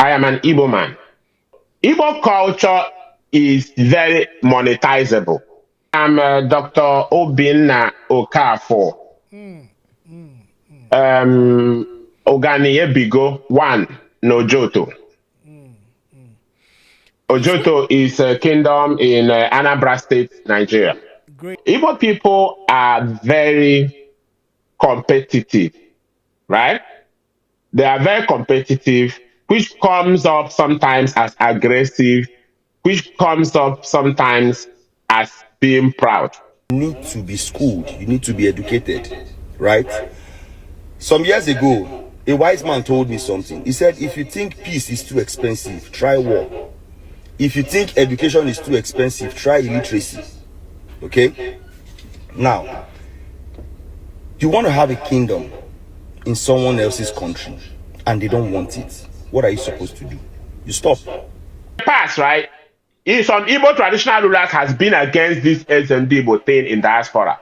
I am an Igbo man. Igbo culture is very monetizable. I'm Dr. Obinna Okafor. Oganiye Bigo, one, Nojoto. Ojoto is a kingdom in Anambra State, Nigeria. Great. Igbo people are very competitive, right? They are very competitive, which comes up sometimes as aggressive, which comes up sometimes as being proud. You need to be schooled, you need to be educated, right? Some years ago, a wise man told me something. He said, if you think peace is too expensive, try war. If you think education is too expensive, try illiteracy. Okay? Now, you want to have a kingdom in someone else's country and they don't want it. What are you supposed to do? You stop. Past, right? Some Igbo traditional rulers has been against this SMD thing in diaspora.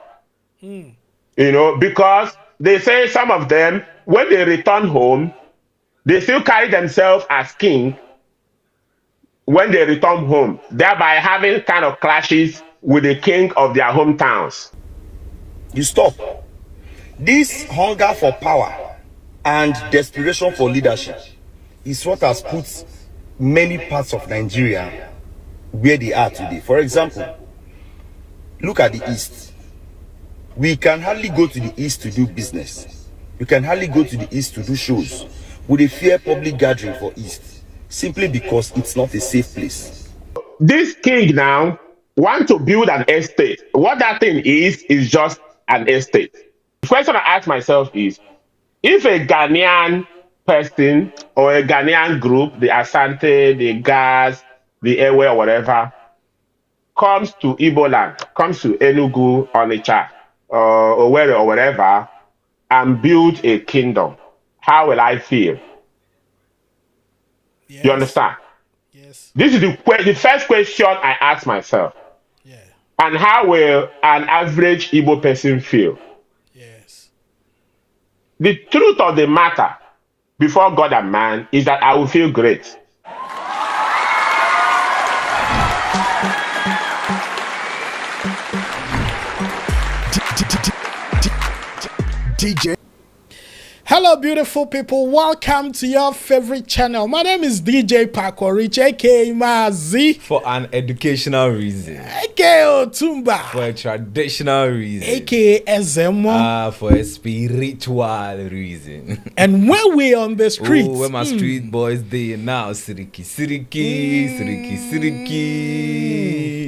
You know, because they say some of them, when they return home, they still carry themselves as king when they return home, thereby having kind of clashes with the king of their hometowns. You stop. This hunger for power and desperation for leadership is what has put many parts of Nigeria where they are today. For example, look at the East. We can hardly go to the East to do business. You can hardly go to the East to do shows with a fair public gathering for East, simply because it's not a safe place. This king now wants to build an estate. What that thing is just an estate. The question I ask myself is, if a Ghanaian person or a Ghanaian group, the Asante, the Gas, the Ewe or whatever, comes to Igbo land, comes to Enugu, Onitsha, or Owerri or whatever, and build a kingdom, how will I feel? Yes. You understand? Yes. This is the first question I ask myself. Yeah. And how will an average Igbo person feel? Yes. The truth of the matter before God and man is that I will feel great. DJ. Hello, beautiful people. Welcome to your favorite channel. My name is DJ Pakorich, aka Mazi. For an educational reason. Aka Otumba. For a traditional reason. Aka Ezemo. For a spiritual reason. And when we on the streets. Oh, where my street boys they now. Siriki.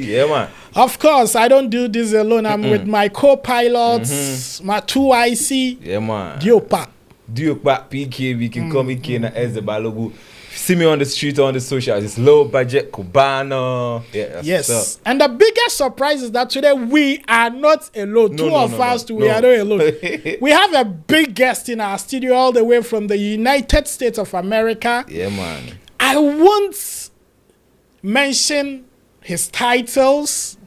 Yeah, man. Of course, I don't do this alone. I'm with my co-pilots, my 2IC. Yeah, man. Diopa. PK, we can call me Kena Ezebalogu. See me on the street, on the socials. It's low budget, Cubano. Yeah, yes. And the biggest surprise is that today we are not alone. Two of us, we are not alone. We have a big guest in our studio all the way from the United States of America. Yeah, man. I won't mention his titles,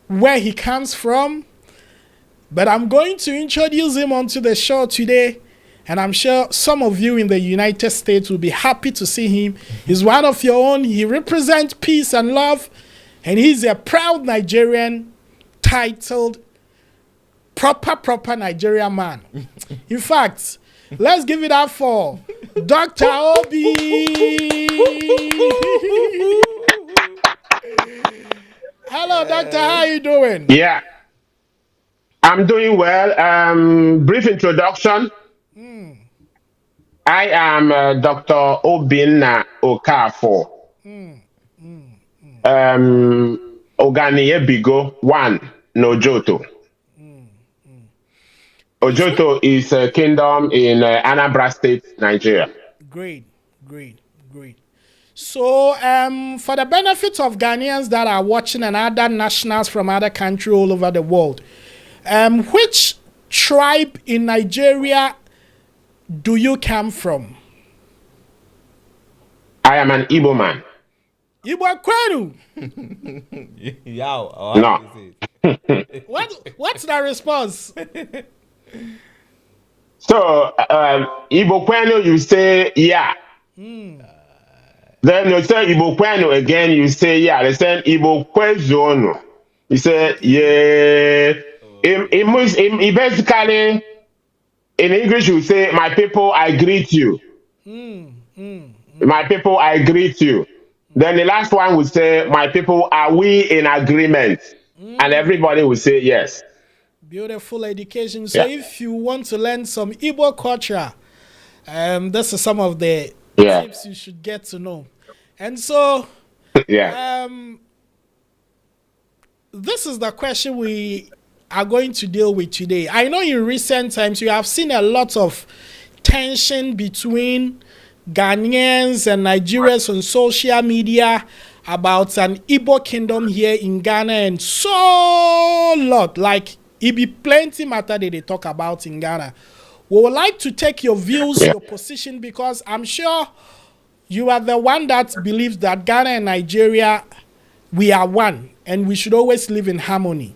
where he comes from, but I'm going to introduce him onto the show today. And I'm sure some of you in the United States will be happy to see him. He's one of your own. He represents peace and love. And he's a proud Nigerian titled proper Nigerian man. In fact, let's give it up for Dr. Obi. Hello, Doctor. How are you doing? Yeah, I'm doing well. Brief introduction. I am Dr. Obinna Okafor. Oganiye Bigo, one, Nojoto. Ojoto is a kingdom in Anambra State, Nigeria. Great. So, for the benefit of Ghanaians that are watching and other nationals from other countries all over the world, which tribe in Nigeria do you come from? I am an Igbo man. Igbo Kwenu? No. What's the response? So, Igbo Kwenu, you say, yeah. Then you say Igbo kwenu again, you say, yeah, they say Igbo kwezono. You say, yeah. It basically, in English, you say, my people, I greet you. My people, I greet you. Then the last one would say, my people, are we in agreement? And everybody would say yes. Beautiful education. So Yeah. if you want to learn some Igbo culture, this is some of the Yeah. tips you should get to know. And so Yeah. this is the question we are going to deal with today. I know in recent times you have seen a lot of tension between Ghanaians and Nigerians on social media about an Igbo kingdom here in Ghana, and so lot, like it be plenty matter that they talk about in Ghana. We would like to take your views, Yeah. your position, because I'm sure you are the one that believes that Ghana and Nigeria, we are one and we should always live in harmony.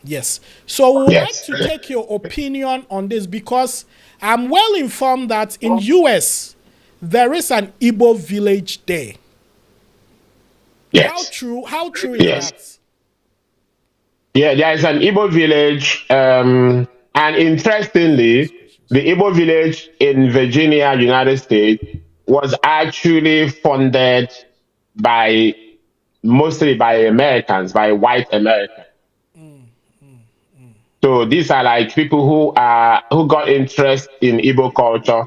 Yes. So we would like Yes. to take your opinion on this, because I'm well informed that in US there is an Igbo village there. Yes. How true is Yes. that? Yeah, there is an Igbo village, and interestingly, the Igbo village in Virginia, United States, was actually funded by mostly by Americans, by white Americans. So these are like people who got interest in Igbo culture,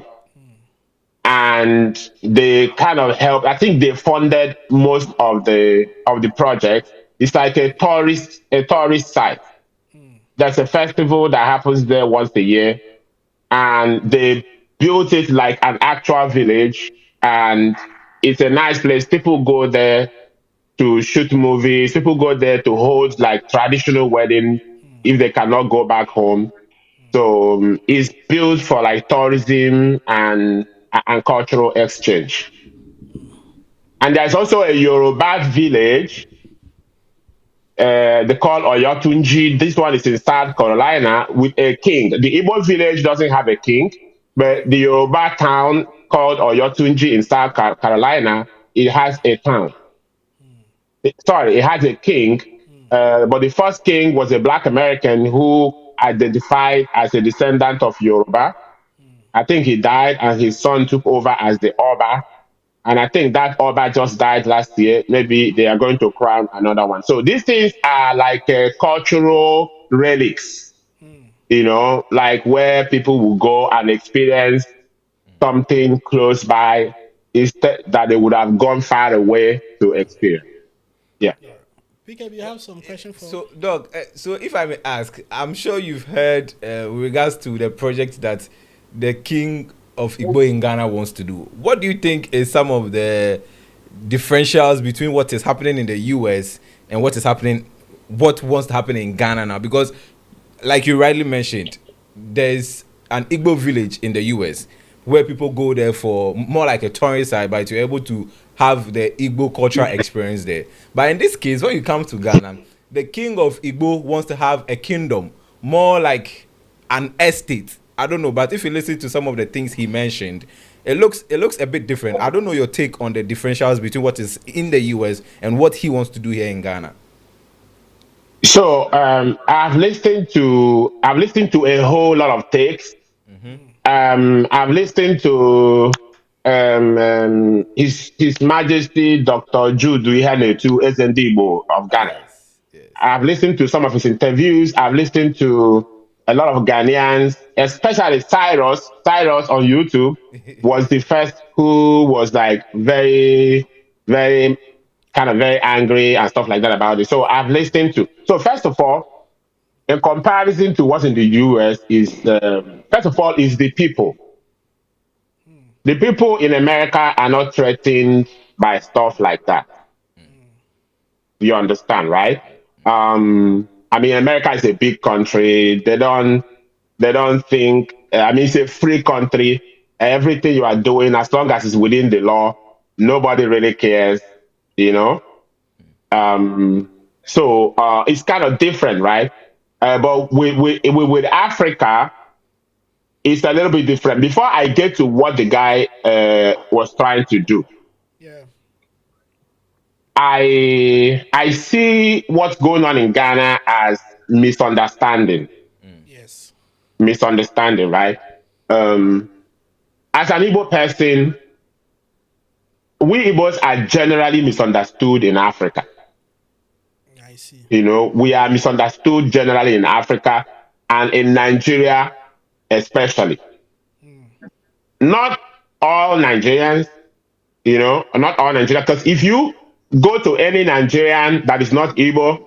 and they kind of helped. I think they funded most of the project. It's like a tourist site. There's a festival that happens there once a year, and they built it like an actual village, and it's a nice place. People go there to shoot movies. People go there to hold like traditional wedding if they cannot go back home. So it's built for like tourism and cultural exchange. And there's also a Yoruba village. They call Oyotunji. This one is in South Carolina with a king. The Igbo village doesn't have a king, but the Yoruba town called Oyotunji in South Carolina, it has a town. Sorry, it has a king, but the first king was a black American who identified as a descendant of Yoruba. I think he died and his son took over as the Oba. And I think that Oba just died last year. Maybe they are going to crown another one. So these things are like cultural relics, like where people will go and experience something close by instead that they would have gone far away to experience. Yeah. PK, you have some question for? So, Doc, so if I may ask, I'm sure you've heard with regards to the project that the king of Igbo in Ghana wants to do. What do you think is some of the differentials between what is happening in the US and what wants to happen in Ghana now? Because, like you rightly mentioned, there's an Igbo village in the US where people go there for more like a tourist site, but you're able to have the Igbo cultural experience there. But in this case, when you come to Ghana, the king of Igbo wants to have a kingdom, more like an estate. I don't know, but if you listen to some of the things he mentioned, it looks a bit different. I don't know your take on the differentials between what is in the US and what he wants to do here in Ghana. So I've listened to a whole lot of takes. I've listened to His Majesty Dr. Jude Ihenetu Ezendigbo of Ghana. Yes. I've listened to some of his interviews. I've listened to a lot of Ghanaians, especially Cyrus. Cyrus on YouTube was the first who was like very, very kind of very angry and stuff like that about it. So I've listened to. So first of all, in comparison to what's in the US, is first of all is the people. The people in America are not threatened by stuff like that. You understand, right? I mean, America is a big country. They don't think. I mean, it's a free country. Everything you are doing, as long as it's within the law, nobody really cares. You know. So it's kind of different, right? But with Africa, it's a little bit different. Before I get to what the guy was trying to do, Yeah. I see what's going on in Ghana as misunderstanding. Yes. Misunderstanding, right? Um, as an Igbo person, we Igbos are generally misunderstood in Africa. I see. We are misunderstood generally in Africa and in Nigeria especially. Not all Nigerians, not all Nigerians, because if you go to any Nigerian that is not Igbo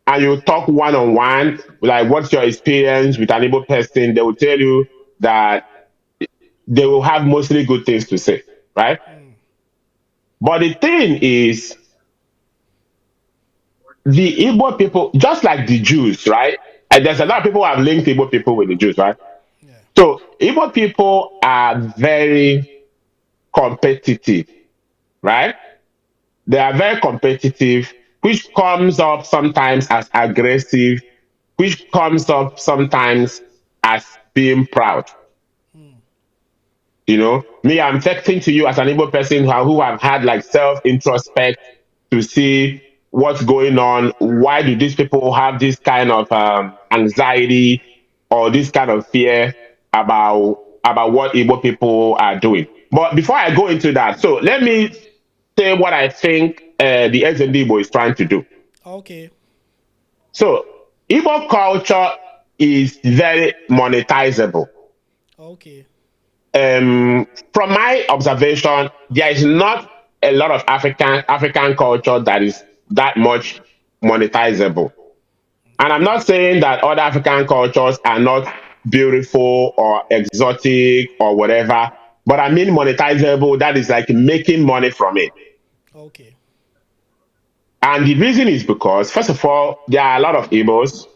and you talk one on one, like what's your experience with an Igbo person, they will tell you that they will have mostly good things to say, right? But the thing is, the Igbo people, just like the Jews, right? And there's a lot of people who have linked Igbo people with the Jews, right? Yeah. So Igbo people are very competitive, right? They are very competitive, which comes up sometimes as aggressive, which comes up sometimes as being proud. Me, I'm texting to you as an Igbo person who have had like self introspect to see what's going on. Why do these people have this kind of anxiety or this kind of fear about what Igbo people are doing? But before I go into that, so let me say what I think the SND Igbo is trying to do. Okay. So Igbo culture is very monetizable. Okay. From my observation, there is not a lot of African culture that is that much monetizable. And I'm not saying that other African cultures are not beautiful or exotic or whatever, but I mean monetizable, that is like making money from it. Okay. And the reason is because, first of all, there are a lot of Igbos.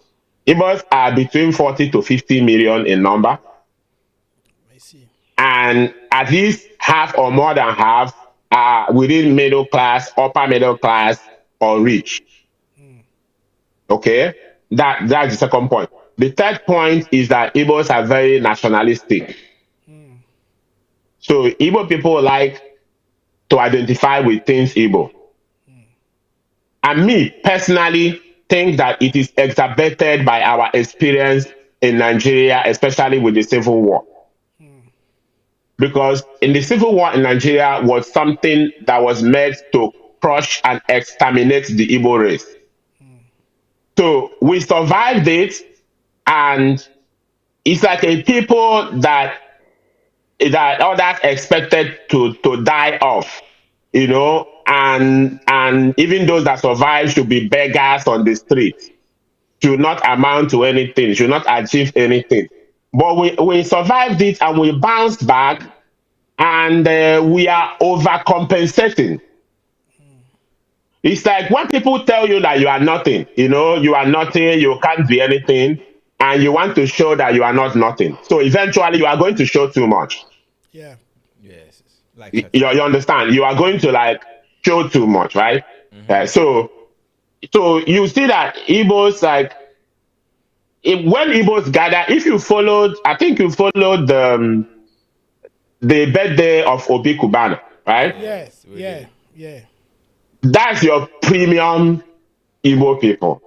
Igbos are between 40 to 50 million in number. I see. And at least half or more than half are within middle class, upper middle class, or rich. Okay? That's the second point. The third point is that Igbos are very nationalistic. So Igbo people like to identify with things Igbo. And me personally think that it is exacerbated by our experience in Nigeria, especially with the Civil War. Because in the Civil War in Nigeria was something that was meant to crush and exterminate the Igbo race. So we survived it, and it's like a people that others expected to die off, and even those that survived should be beggars on the street, should not amount to anything, should not achieve anything. But we survived it and we bounced back, and we are overcompensating. It's like when people tell you that you are nothing, you are nothing, you can't be anything, and you want to show that you are not nothing. So eventually you are going to show too much. Yeah. Yes. Like You understand? You are going to like show too much, right? So you see that Igbos like when Igbos gather, if you followed, I think you followed the birthday of Obi Kubana, right? Yeah. yes, we Yeah. did. Yeah. That's your premium Igbo people.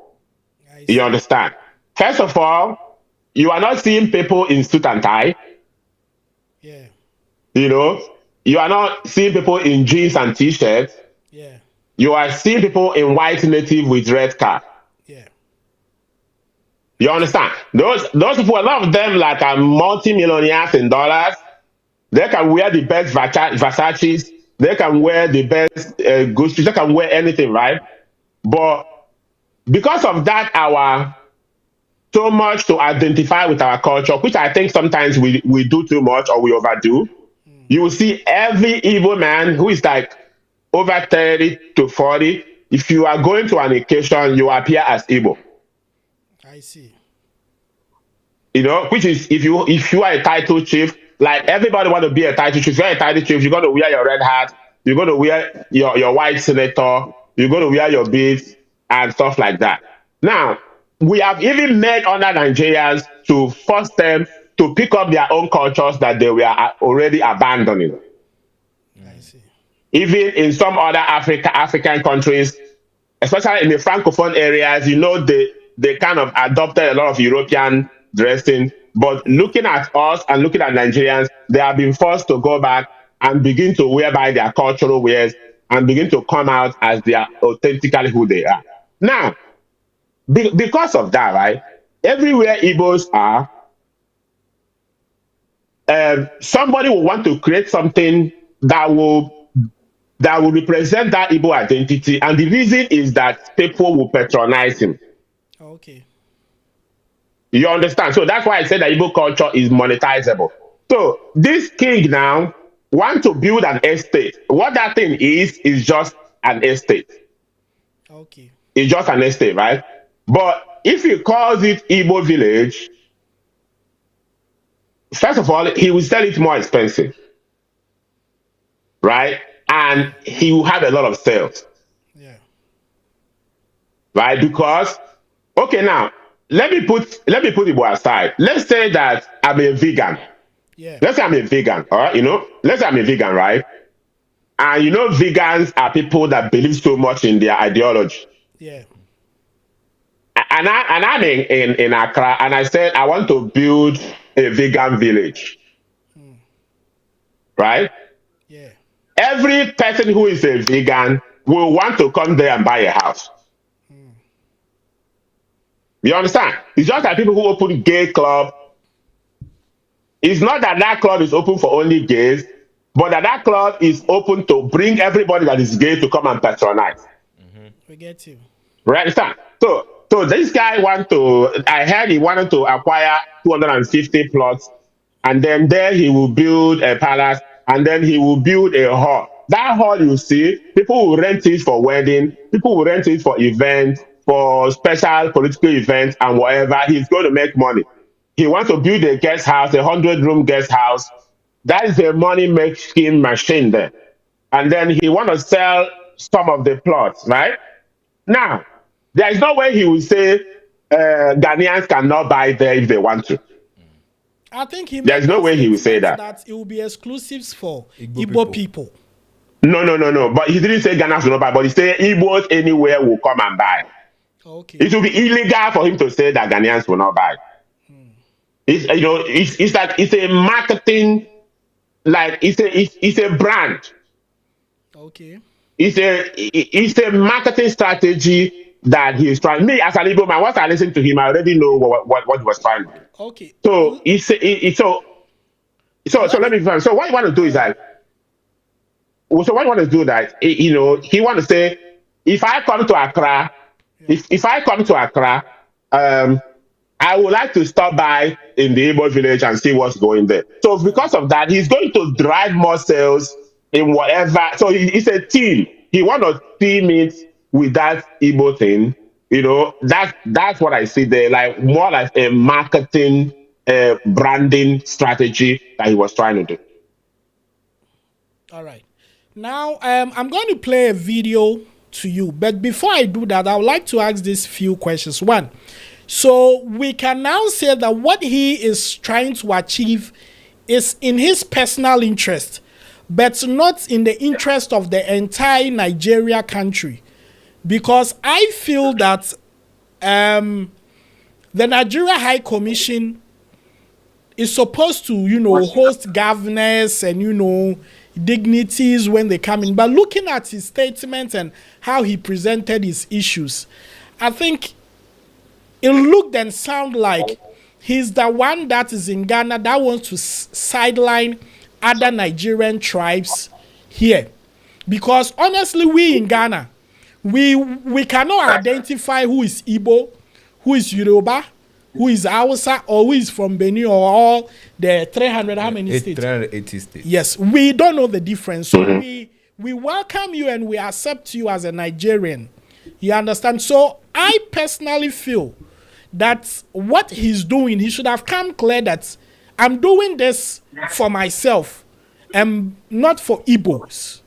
I You see. understand? First of all, you are not seeing people in suit and tie. Yeah. You know, you are not seeing people in jeans and t-shirts. Yeah. You are seeing people in white native with red cap. Yeah. You understand? Those people, a lot of them like are multi-millionaires in dollars. They can wear the best Versace's. They can wear the best Gucci. They can wear anything, right? But because of that, our so much to identify with our culture, which I think sometimes we do too much or we overdo. You will see every Igbo man who is like over 30 to 40. If you are going to an occasion, you appear as Igbo. I see. Which is if you are a title chief, like everybody want to be a title chief. If you're a title chief, you're gonna wear your red hat, you're gonna wear your white senator, you're gonna wear your beads and stuff like that. Now, we have even made other Nigerians to force them to pick up their own cultures that they were already abandoning. I see. even in some other African countries, especially in the francophone areas, they kind of adopted a lot of European dressing. But looking at us and looking at Nigerians, they have been forced to go back and begin to wear by their cultural wares and begin to come out as they are authentically who they are. Now, because of that, right? Everywhere Igbos are, somebody will want to create something that will represent that Igbo identity, and the reason is that people will patronize him. Okay. You understand? So that's why I said that Igbo culture is monetizable. So this king now want to build an estate. What that thing is just an estate. Okay. It's just an estate, right? But if he calls it Igbo village, first of all, he will sell it more expensive, right? And he will have a lot of sales, Yeah. right? Because, okay, now let me put Igbo aside. Let's say that I'm a vegan. Yeah. Let's say I'm a vegan, all right? Let's say I'm a vegan, right? And vegans are people that believe so much in their ideology. Yeah. And I'm in Accra, and I said I want to build a vegan village, right? Yeah. Every person who is a vegan will want to come there and buy a house. You understand? It's just like people who open gay club. It's not that that club is open for only gays, but that club is open to bring everybody that is gay to come and patronize. We get you. Right? Understand? So this guy I heard he wanted to acquire 250 plots, and then there he will build a palace, and then he will build a hall. That hall, you see, people will rent it for wedding, people will rent it for events, for special political events and whatever. He's going to make money. He wants to build a guest house, a 100-room guest house. That is a money-making machine there. And then he want to sell some of the plots, right? Now, there is no way he will say Ghanaians cannot buy there if they want to. I think he There's no way he will say that. it will be exclusives for Igbo Igbo people. No. But he didn't say Ghanaians will not buy, but he said Igbos anywhere will come and buy. Okay. It will be illegal for him to say that Ghanaians will not buy. It's like it's a marketing, like it's a brand. Okay. It's a marketing strategy that he's trying. Me as an Igbo man, once I listen to him, I already know what he was trying to do. Okay. So so let me find. So what you want to do is that. So what you want to do that? He want to say, if I come to Accra, if I come to Accra, I would like to stop by in the Igbo village and see what's going there. So because of that, he's going to drive more sales in whatever. So it's a team. He want to team it with that Igbo thing. That's what I see there, like more like a marketing, branding strategy that he was trying to do. All right. Now, I'm going to play a video to you. But before I do that, I would like to ask these few questions. One, so we can now say that what he is trying to achieve is in his personal interest, but not in the interest of the entire Nigeria country. Because I feel that the Nigeria High Commission is supposed to, host governors and, dignities when they come in. But looking at his statements and how he presented his issues, I think it looked and sounded like he's the one that is in Ghana that wants to sideline other Nigerian tribes here. Because honestly, we in Ghana, we cannot identify who is Igbo, who is Yoruba, who is Hausa, or who is from Benin, or all the 300, how many states? 380 states. Yes, we don't know the difference. So we welcome you and we accept you as a Nigerian. You understand? So I personally feel that what he's doing, he should have come clear that I'm doing this for myself and not for Igbos.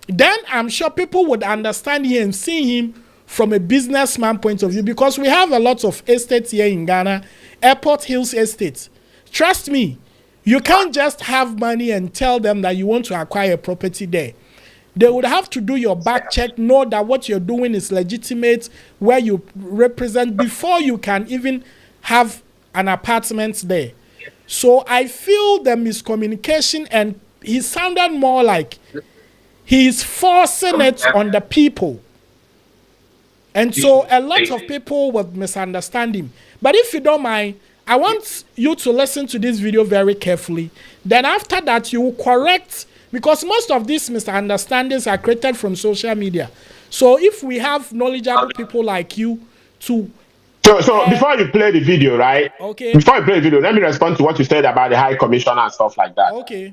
Then I'm sure people would understand him and see him from a businessman point of view, because we have a lot of estates here in Ghana, Airport Hills Estates. Trust me, you can't just have money and tell them that you want to acquire a property there. They would have to do your back check, know that what you're doing is legitimate, where you represent, before you can even have an apartment there. So I feel the miscommunication, and he sounded more like he's forcing it on the people. And so a lot of people would misunderstand him. But if you don't mind, I want you to listen to this video very carefully. Then after that, you will correct, because most of these misunderstandings are created from social media. So if we have knowledgeable people like you to... So before you play the video, right? Okay. Before you play the video, let me respond to what you said about the High Commissioner and stuff like that. Okay.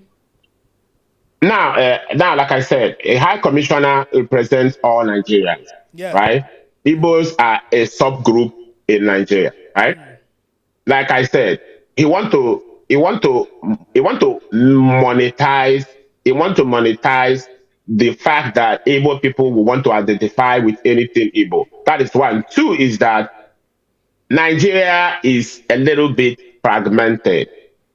Now, like I said, a High Commissioner represents all Nigerians, right? Igbos are a subgroup in Nigeria, right? Like I said, he want to monetize the fact that Igbo people will want to identify with anything Igbo. That is one. Two is that Nigeria is a little bit fragmented,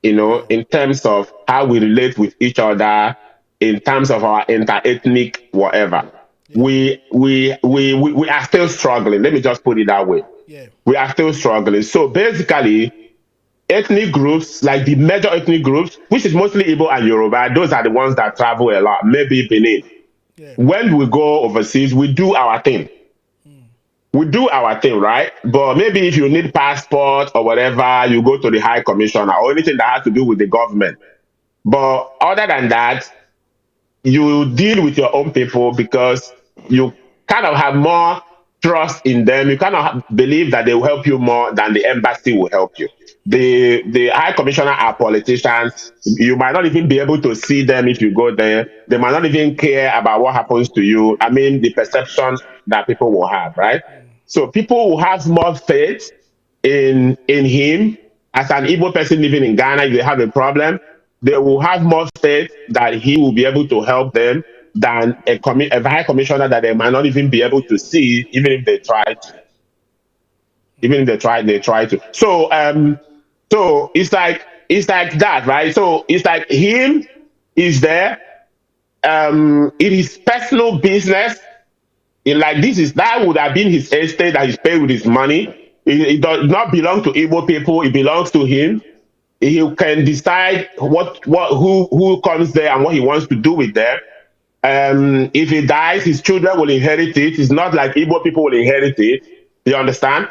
in terms of how we relate with each other, in terms of our inter-ethnic whatever. We are still struggling. Let me just put it that way. We are still struggling. So basically, ethnic groups, like the major ethnic groups, which is mostly Igbo and Yoruba, those are the ones that travel a lot, maybe Benin. When we go overseas, we do our thing. We do our thing, right? But maybe if you need passport or whatever, you go to the High Commissioner or anything that has to do with the government. But other than that, you deal with your own people because you kind of have more trust in them. You kind of believe that they will help you more than the embassy will help you. The High Commissioner are politicians. You might not even be able to see them if you go there. They might not even care about what happens to you. I mean, the perception that people will have, right? So people will have more faith in him. As an Igbo person living in Ghana, if they have a problem, they will have more faith that he will be able to help them than a High Commissioner that they might not even be able to see, even if they try to. Even if they try to. So it's like that, right? So it's like him is there. It is personal business. That would have been his estate that he's paid with his money. It does not belong to Igbo people. It belongs to him. He can decide who comes there and what he wants to do with them. If he dies, his children will inherit it. It's not like Igbo people will inherit it. You understand?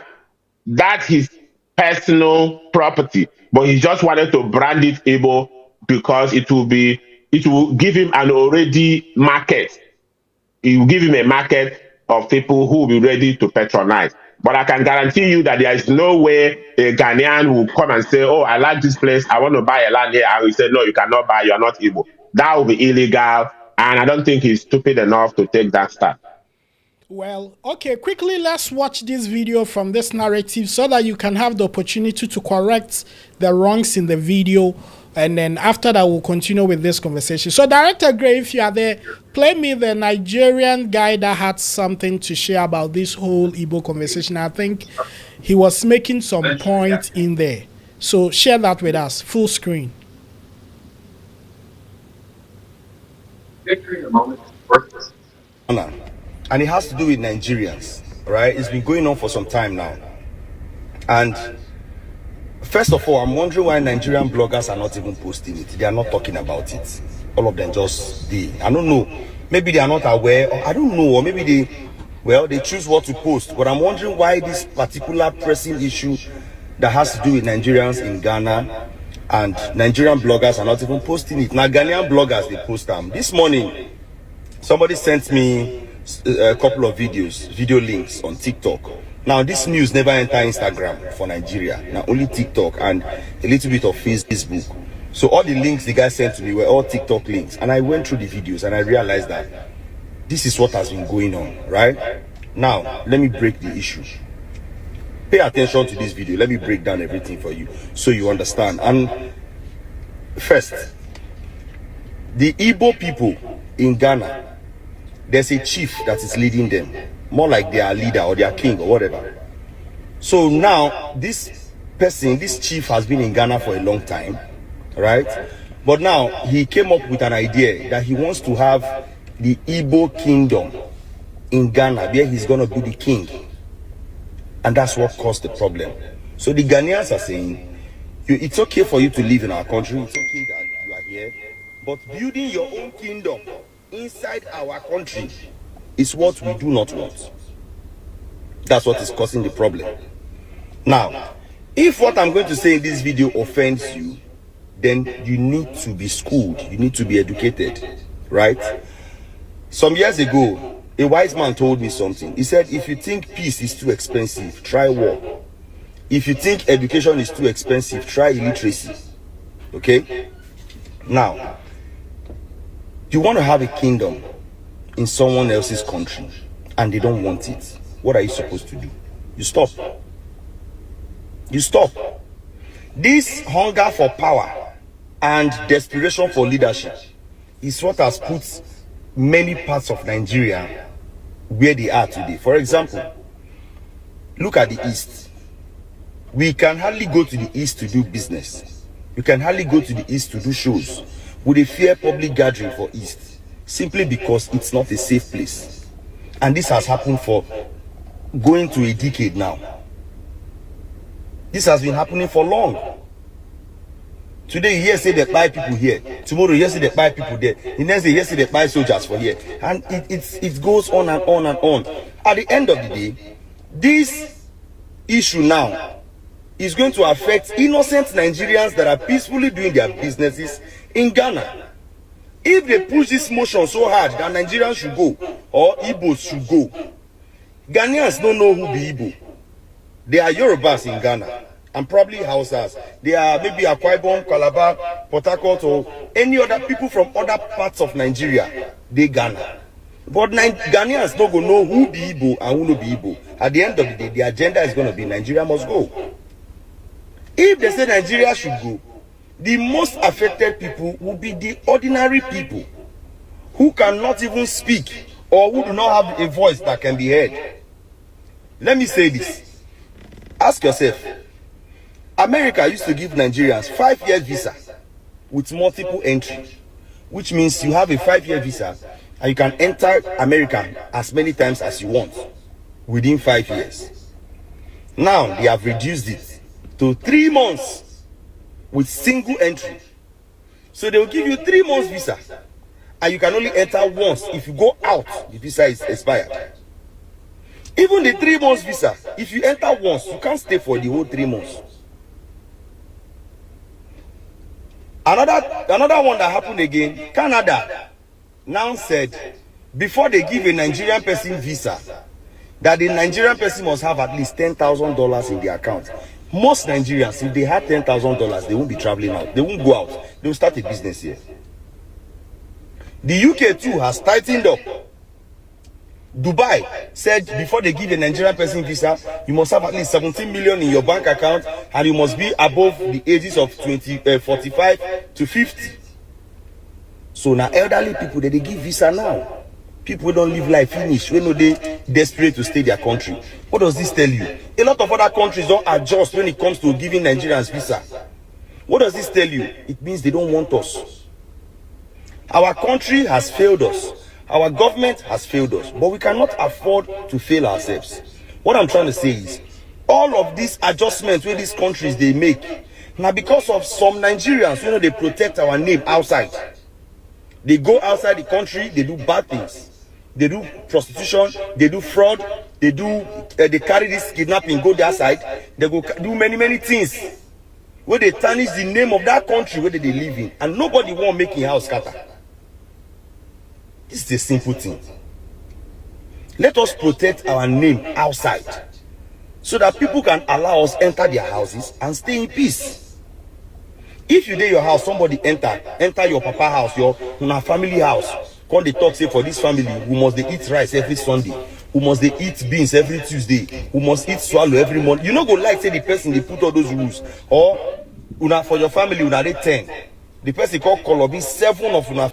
That's his personal property. But he just wanted to brand it Igbo because it will give him an already market. It will give him a market of people who will be ready to patronize. But I can guarantee you that there is no way a Ghanaian will come and say, oh, I like this place, I want to buy a land here. I will say, no, you cannot buy, you are not Igbo. That will be illegal. And I don't think he's stupid enough to take that step. Well, okay, quickly, let's watch this video from this narrative so that you can have the opportunity to correct the wrongs in the video. And then after that, we'll continue with this conversation. So, Director Gray, if you are there, play me the Nigerian guy that had something to share about this whole Igbo conversation. I think he was making some point in there. So, share that with us, full screen. And it has to do with Nigerians, right? It's been going on for some time now. And first of all, I'm wondering why Nigerian bloggers are not even posting it. They are not talking about it. All of them just I don't know. Maybe they are not aware. Or I don't know. Or maybe they choose what to post. But I'm wondering why this particular pressing issue that has to do with Nigerians in Ghana and Nigerian bloggers are not even posting it. Now, Ghanaian bloggers, they post them. This morning, somebody sent me a couple of video links on TikTok. Now, this news never enter Instagram for Nigeria. Now, only TikTok and a little bit of Facebook. So all the links the guy sent to me were all TikTok links. And I went through the videos and I realized that this is what has been going on, right? Now, let me break the issue. Pay attention to this video. Let me break down everything for you so you understand. And first, the Igbo people in Ghana, there's a chief that is leading them, more like their leader or their king or whatever. So now this chief has been in Ghana for a long time, right? But now he came up with an idea that he wants to have the Igbo kingdom in Ghana, where he's going to be the king. And that's what caused the problem. So the Ghanaians are saying, it's okay for you to live in our country. It's okay that you are here. But building your own kingdom inside our country is what we do not want. That's what is causing the problem. Now, if what I'm going to say in this video offends you, then you need to be schooled. You need to be educated, right? Some years ago, a wise man told me something. He said, if you think peace is too expensive, try war. If you think education is too expensive, try illiteracy. Okay? Now, you want to have a kingdom in someone else's country and they don't want it. What are you supposed to do? You stop. You stop. This hunger for power and desperation for leadership is what has put many parts of Nigeria where they are today. For example, look at the East. We can hardly go to the East to do business. You can hardly go to the East to do shows. We dey fear public gathering for East simply because it's not a safe place. And this has happened for going to a decade now. This has been happening for long. Today you hear say they buy people here. Tomorrow you hear say they buy people there. The next day you hear say they buy soldiers for here. And it goes on and on and on. At the end of the day, this issue now is going to affect innocent Nigerians that are peacefully doing their businesses in Ghana. If they push this motion so hard that Nigerians should go or Igbos should go, Ghanaians don't know who be Igbo. They are Yorubas in Ghana and probably Hausas. They are maybe Akwa Ibom, Calabar, Port Harcourt, or any other people from other parts of Nigeria. They Ghana. But Ghanaians don't go know who be Igbo and who no be Igbo. At the end of the day, the agenda is going to be Nigeria must go. If they say Nigeria should go, the most affected people will be the ordinary people who cannot even speak or who do not have a voice that can be heard. Let me say this. Ask yourself, America used to give Nigerians 5-year visa with multiple entry, which means you have a 5-year visa and you can enter America as many times as you want within 5 years. Now they have reduced it to 3 months with single entry. So they will give you 3 months visa and you can only enter once. If you go out, the visa is expired. Even the 3 months visa, if you enter once, you can't stay for the whole 3 months. Another one that happened again, Canada now said before they give a Nigerian person visa, that the Nigerian person must have at least $10,000 in their account. Most Nigerians, if they had $10,000, they won't be traveling out. They won't go out. They will start a business here. The UK too has tightened up. Dubai said before they give a Nigerian person visa, you must have at least 17 million in your bank account and you must be above the ages of 45 to 50. So now elderly people, they give visa now. People don't live life finish. We know they desperate to stay their country. What does this tell you? A lot of other countries don't adjust when it comes to giving Nigerians visa. What does this tell you? It means they don't want us. Our country has failed us. Our government has failed us. But we cannot afford to fail ourselves. What I'm trying to say is, all of these adjustments where these countries they make, now because of some Nigerians, you know, they protect our name outside. They go outside the country, they do bad things. They do prostitution, they do fraud, they carry this kidnapping, go their side, they go do many things where they tarnish the name of that country where they live in, and nobody won't make in house scatter. This is a simple thing. Let us protect our name outside so that people can allow us enter their houses and stay in peace. If you dey your house, somebody enter your papa house, your family house, come they talk say for this family, we must they eat rice every Sunday, we must they eat beans every Tuesday, we must eat swallow every month. You no go like say the person they put all those rules, or for your family una dey 10, the person call be 7 of una.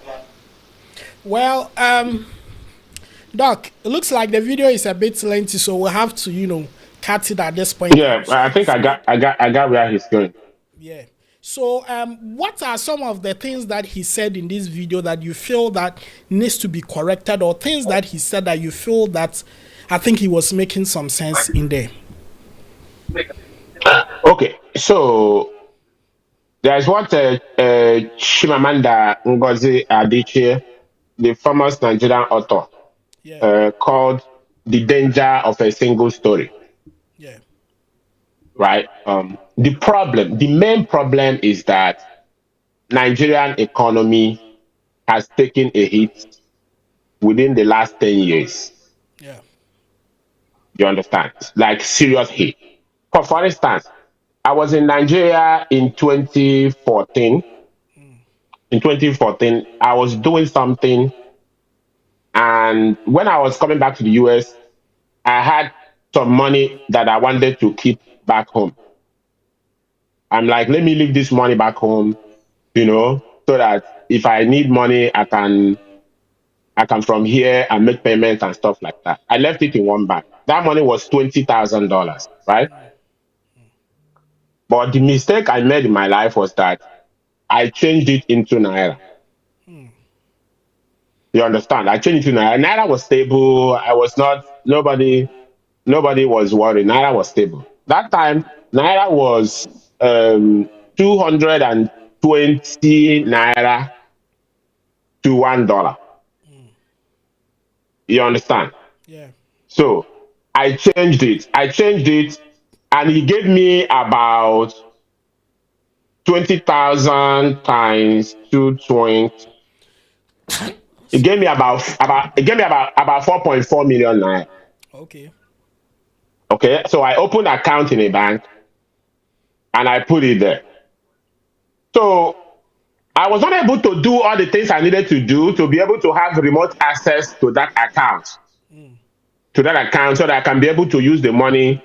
Well, Doc, it looks like the video is a bit lengthy, so we'll have to, cut it at this point. Yeah, I think I got where he's going. Yeah. So, what are some of the things that he said in this video that you feel that needs to be corrected, or things that he said that you feel that I think he was making some sense in there? Okay, so there's what Chimamanda Ngozi Adichie, the famous Nigerian author, Yeah, called "The Danger of a Single Story." yeah, Right? The main problem is that Nigerian economy has taken a hit within the last 10 years. yeah, You understand? Like serious hit. For instance, I was in Nigeria in 2014. In 2014, I was doing something, and when I was coming back to the US, I had some money that I wanted to keep back home. I'm like, let me leave this money back home, so that if I need money, I can from here and make payments and stuff like that. I left it in one bank. That money was $20,000, right? But the mistake I made in my life was that I changed it into naira. You understand? I changed it to naira. Naira was stable. I was not nobody was worried. Naira was stable. That time naira was 220 naira to $1. You understand? yeah. So I changed it. And he gave me about 20,000 times 220. It gave me about 4.4 million naira. Okay. Okay, so I opened an account in a bank and I put it there. So I was not able to do all the things I needed to do to be able to have remote access to that account, so that I can be able to use the money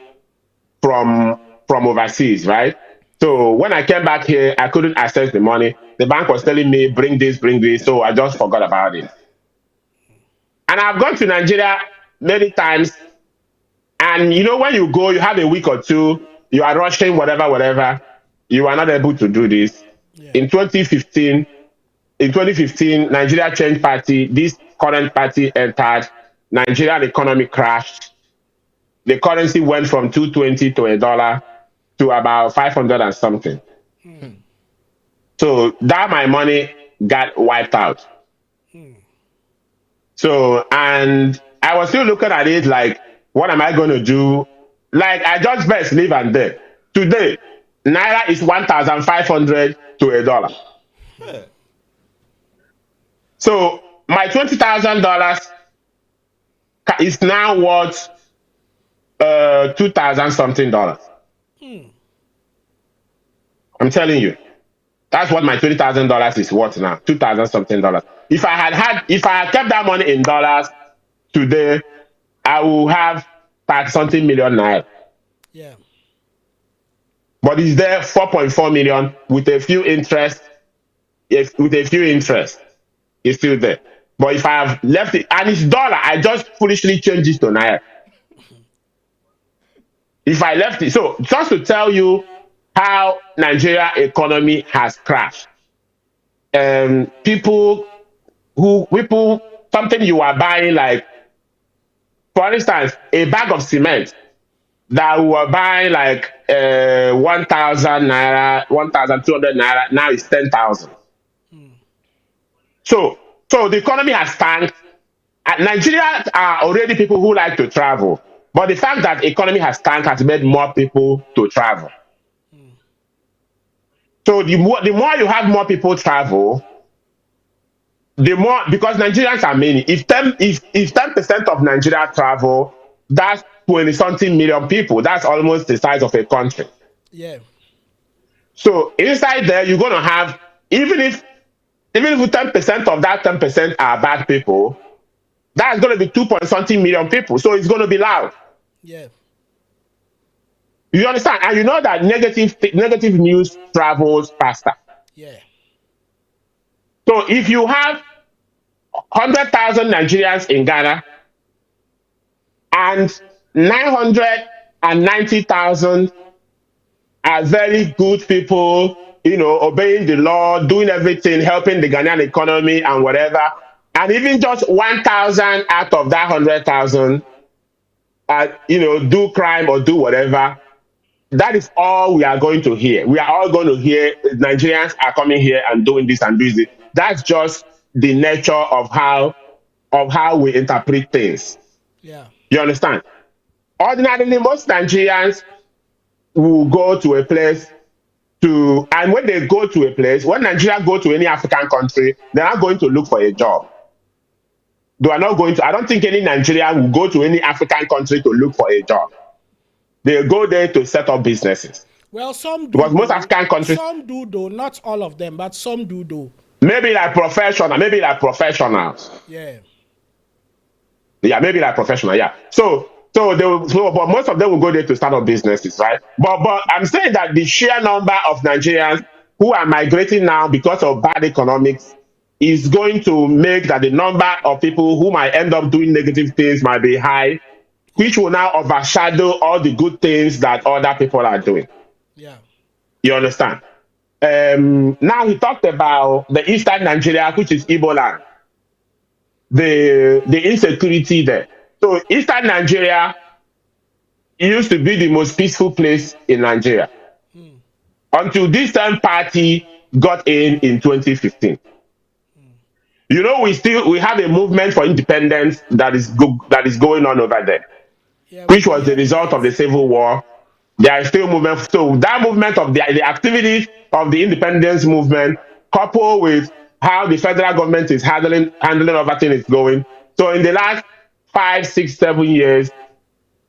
from overseas, right? So when I came back here, I couldn't access the money. The bank was telling me, bring this, bring this. So I just forgot about it. And I've gone to Nigeria many times. And when you go, you have a week or two, you are rushing, whatever, whatever. You are not able to do this. Yeah. In 2015, Nigeria Change Party, this current party entered. Nigerian economy crashed. The currency went from 220 to $1 to about 500 and something. So that my money got wiped out. So, and I was still looking at it like, what am I going to do? Like, I just best live and there. Today, naira is 1,500 to $1. So my $20,000 is now worth 2,000 something dollars. I'm telling you, that's what my $20,000 is worth now. 2,000 something dollars. If I had kept that money in dollars today, I will have 30 something million naira. Yeah. But it's there 4.4 million with a few interest. If with a few interest, it's still there. But if I have left it and it's dollar, I just foolishly change it to naira. If I left it, so just to tell you how Nigeria economy has crashed. People something you are buying, like for instance, a bag of cement that we were buying like 1,000 naira, 1,200 naira, now it's 10,000. So the economy has tanked. Nigerians are already people who like to travel, but the fact that economy has tanked has made more people to travel. So the more you have more people travel, the more, because Nigerians are many. If 10% of Nigeria travel, that's 20 something million people. That's almost the size of a country. Yeah. So inside there, you're gonna have, even if 10% of that 10% are bad people, that's gonna be 2 point something million people. So it's gonna be loud. Yeah. You understand? And you know that negative news travels faster. Yeah. So if you have 100,000 Nigerians in Ghana and 990,000 are very good people obeying the law, doing everything, helping the Ghanaian economy and whatever, and even just 1,000 out of that 100,000, do crime or do whatever, that is all we are going to hear. We are all going to hear Nigerians are coming here and doing this and doing it. That's just the nature of how we interpret things. Yeah. You understand? Ordinarily, most Nigerians will go to a place and when they go to a place, when Nigeria go to any African country, they're not going to look for a job. They are not going to. I don't think any Nigerian will go to any African country to look for a job. They go there to set up businesses. Well, some do. Because most African countries, some do, though. Not all of them, but some do, though. maybe like professionals. Yeah. Yeah, maybe like professional. Yeah. But most of them will go there to start up businesses, right? But I'm saying that the sheer number of Nigerians who are migrating now because of bad economics is going to make that the number of people who might end up doing negative things might be high, which will now overshadow all the good things that other people are doing. Yeah. You understand? Now he talked about the Eastern Nigeria, which is Igbo land. The insecurity there. So Eastern Nigeria used to be the most peaceful place in Nigeria until this time party got in 2015. We have a movement for independence that is going on over there, Yeah, which was the result of the Civil War. There is still movement. So that movement of the activities of the independence movement, coupled with how the federal government is handling everything is going. So in the last 5, 6, 7 years,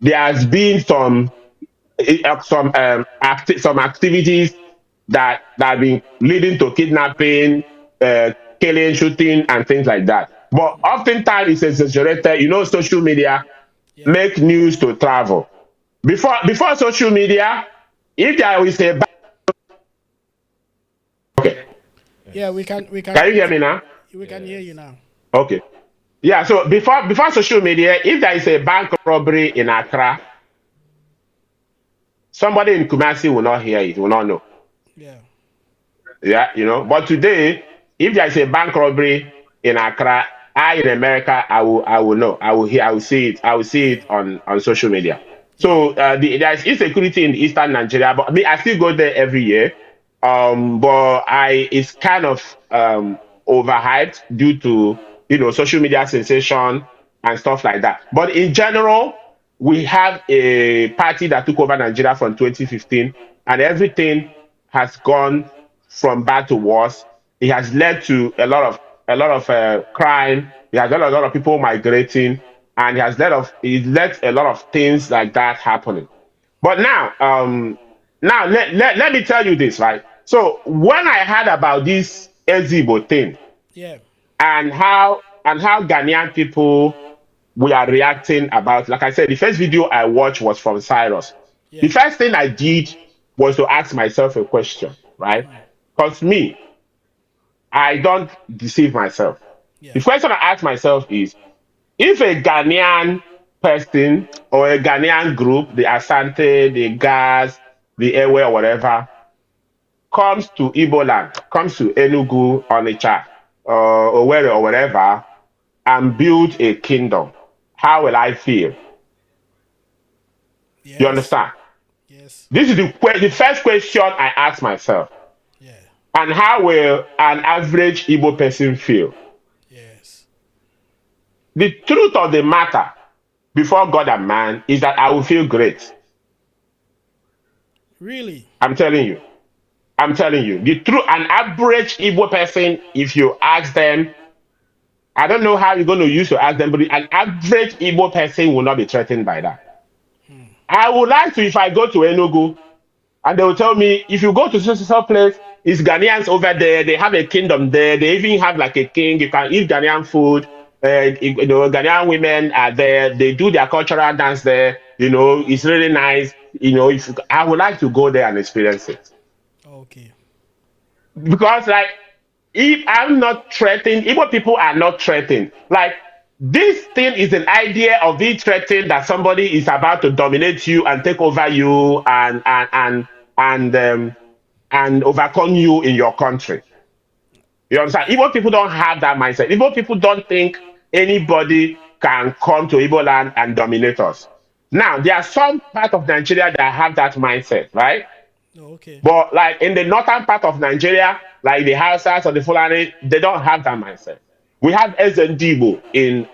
there has been some activities that have been leading to kidnapping, killing, shooting, and things like that. But oftentimes it's exaggerated. Social media make news to travel. Before social media, if there is a okay. Yeah, we can. Can you hear me now? We can hear you now. Okay. Yeah, so before social media, if there is a bank robbery in Accra, somebody in Kumasi will not hear it, will not know. Yeah. Yeah, But today, if there is a bank robbery in Accra, in America, I will know. I will see it. I will see it on social media. So there is insecurity in Eastern Nigeria, but I still go there every year. But it's kind of overhyped due to social media sensation and stuff like that. But in general, we have a party that took over Nigeria from 2015, and everything has gone from bad to worse. It has led to a lot of crime. It has led a lot of people migrating, and it led a lot of things like that happening. But now let me tell you this, right? So when I heard about this Ezigbo thing, Yeah. and how Ghanaian people we are reacting about, like I said, the first video I watched was from Cyrus. Yeah. The first thing I did was to ask myself a question, right? Because me, I don't deceive myself. Yeah. The question I ask myself is, if a Ghanaian person or a Ghanaian group, the Asante, the Gas, the Ewe, or whatever, comes to Igbo land, comes to Enugu, Onitsha, or where or whatever, and build a kingdom, how will I feel? Yes. You understand? Yes. This is the first question I ask myself. Yeah. And how will an average Igbo person feel? Yes. The truth of the matter, before God and man, is that I will feel great. Really? I'm telling you. The truth, an average Igbo person, if you ask them, I don't know how you're going to use to ask them, but an average Igbo person will not be threatened by that. I would like to, if I go to Enugu, and they will tell me, if you go to some place, it's Ghanaians over there, they have a kingdom there, they even have like a king, you can eat Ghanaian food, Ghanaian women are there, they do their cultural dance there, it's really nice, I would like to go there and experience it. Okay. Because if I'm not threatened, Igbo people are not threatened. Like, this thing is an idea of being threatened that somebody is about to dominate you and take over you and and overcome you in your country. You understand? Igbo people don't have that mindset. Igbo people don't think anybody can come to Igbo land and dominate us. Now, there are some part of Nigeria that have that mindset, right? Oh, okay. But like in the northern part of Nigeria, like the Hausas or the Fulani, they don't have that mindset. We have Ezendibo in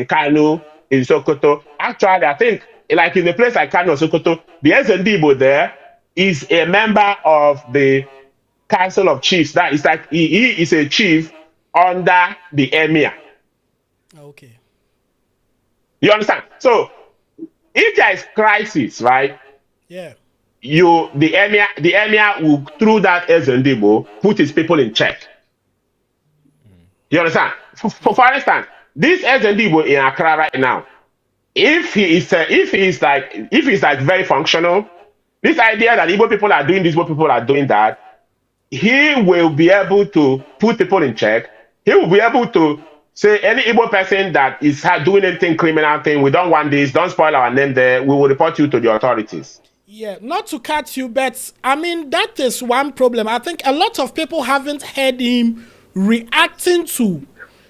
Kanu, in Sokoto. Actually, I think like in a place like Kanu or Sokoto, the Ezendibo there is a member of the Council of Chiefs. That is like he is a chief under the emir. Okay. You understand? So if there is crisis, right? Yeah. The emir will through that Ezendibo put his people in check. You understand? For instance, this Ezendibo in Accra right now, if he's like very functional, this idea that Igbo people are doing this, Igbo people are doing that, he will be able to put people in check. He will be able to say any Igbo person that is doing anything criminal thing, we don't want this, don't spoil our name there, we will report you to the authorities. Yeah, not to cut you, but I mean, that is one problem. I think a lot of people haven't heard him reacting to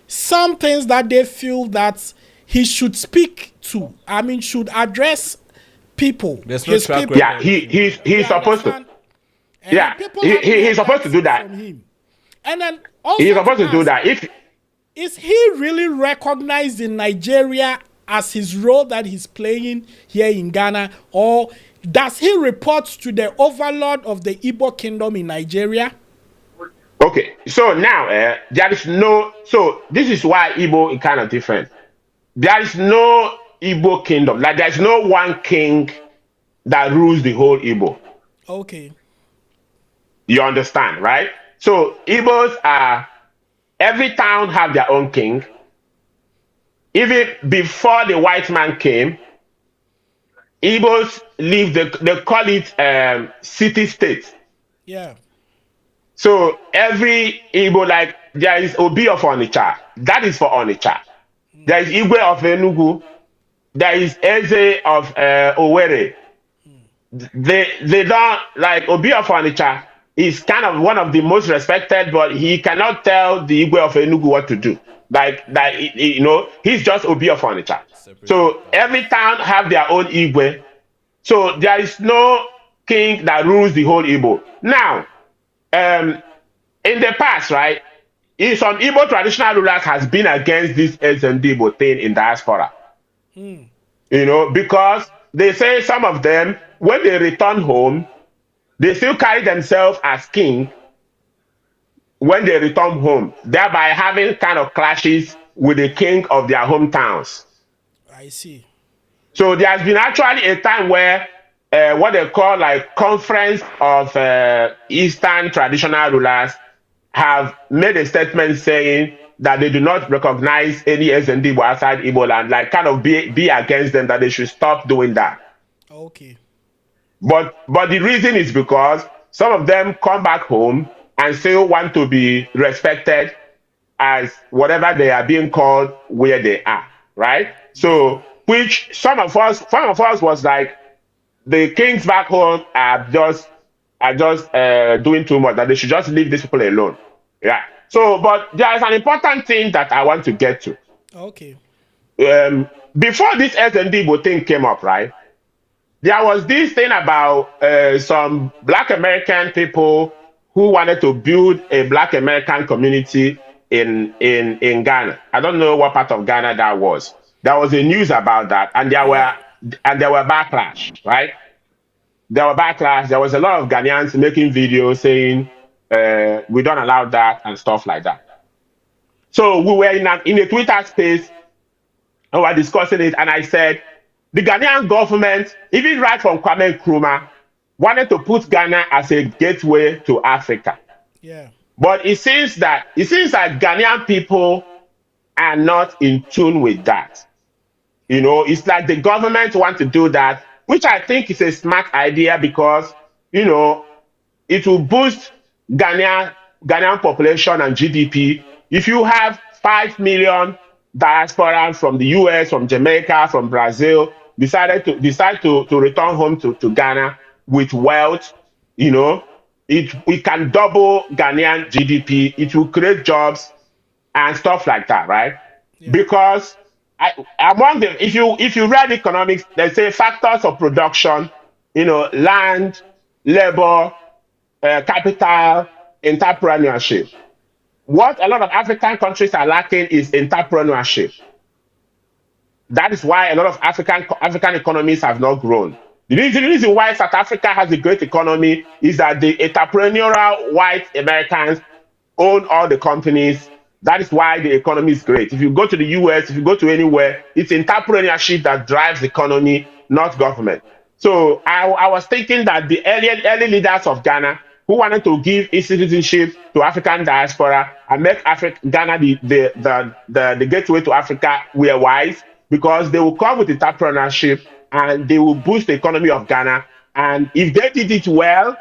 some things that they feel that he should speak to. I mean, should address people. There's no track people. Yeah, he's supposed to. And Yeah, people he's haven't supposed to heard do that. from him. And then also He's supposed to do ask, that. If is he really recognized in Nigeria as his role that he's playing here in Ghana, or does he report to the overlord of the Igbo kingdom in Nigeria? okay, so now there is no. So this is why Igbo is kind of different. There is no Igbo kingdom. Like there is no one king that rules the whole Igbo. Okay. You understand, right? So Igbos are, every town have their own king. Even before the white man came, Igbos live, they call it city state. Yeah. So every Igbo, like there is Obi of Onitsha, that is for Onitsha. There is Igwe of Enugu, there is Eze of Owerri. They don't, like Obi of Onitsha is kind of one of the most respected, but he cannot tell the Igwe of Enugu what to do. Like that, you know, he's just Obi of Onitsha. So every town have their own Igwe. So there is no king that rules the whole Igbo. Now, in the past, right, some Igbo traditional rulers has been against this Igbo thing in diaspora. You know, because they say some of them, when they return home, they still carry themselves as king when they return home, thereby having kind of clashes with the king of their hometowns. I see. So there has been actually a time where what they call like conference of Eastern traditional rulers have made a statement saying that they do not recognize any Igbo outside Igbo land, like kind of be against them, that they should stop doing that. Okay. But the reason is because some of them come back home and still want to be respected as whatever they are being called where they are, right? So, which some of us was like, the kings back home are just doing too much, that they should just leave these people alone. Yeah. So, but there is an important thing that I want to get to. Okay. Before this Igbo thing came up, right? There was this thing about some Black American people who wanted to build a Black American community in Ghana. I don't know what part of Ghana that was. There was a news about that, and there were backlash, right? There were backlash. There was a lot of Ghanaians making videos saying we don't allow that and stuff like that. So we were in a Twitter space and we were discussing it, and I said, the Ghanaian government, even right from Kwame Nkrumah, wanted to put Ghana as a gateway to Africa. Yeah. But it seems that Ghanaian people are not in tune with that. You know, it's like the government want to do that, which I think is a smart idea because, you know, it will boost Ghanaian population and GDP. If you have 5 million diaspora from the US, from Jamaica, from Brazil, decide to return home to Ghana with wealth, you know, it can double Ghanaian GDP. It will create jobs and stuff like that, right? Because among the if you read economics, they say factors of production, land, labor, capital, entrepreneurship. What a lot of African countries are lacking is entrepreneurship. That is why a lot of African economies have not grown. The reason why South Africa has a great economy is that the entrepreneurial white Americans own all the companies. That is why the economy is great. If you go to the US, if you go to anywhere, it's entrepreneurship that drives the economy, not government. So I was thinking that the early leaders of Ghana who wanted to give citizenship to African diaspora and make Ghana the gateway to Africa were wise because they will come with entrepreneurship and they will boost the economy of Ghana. And if they did it well,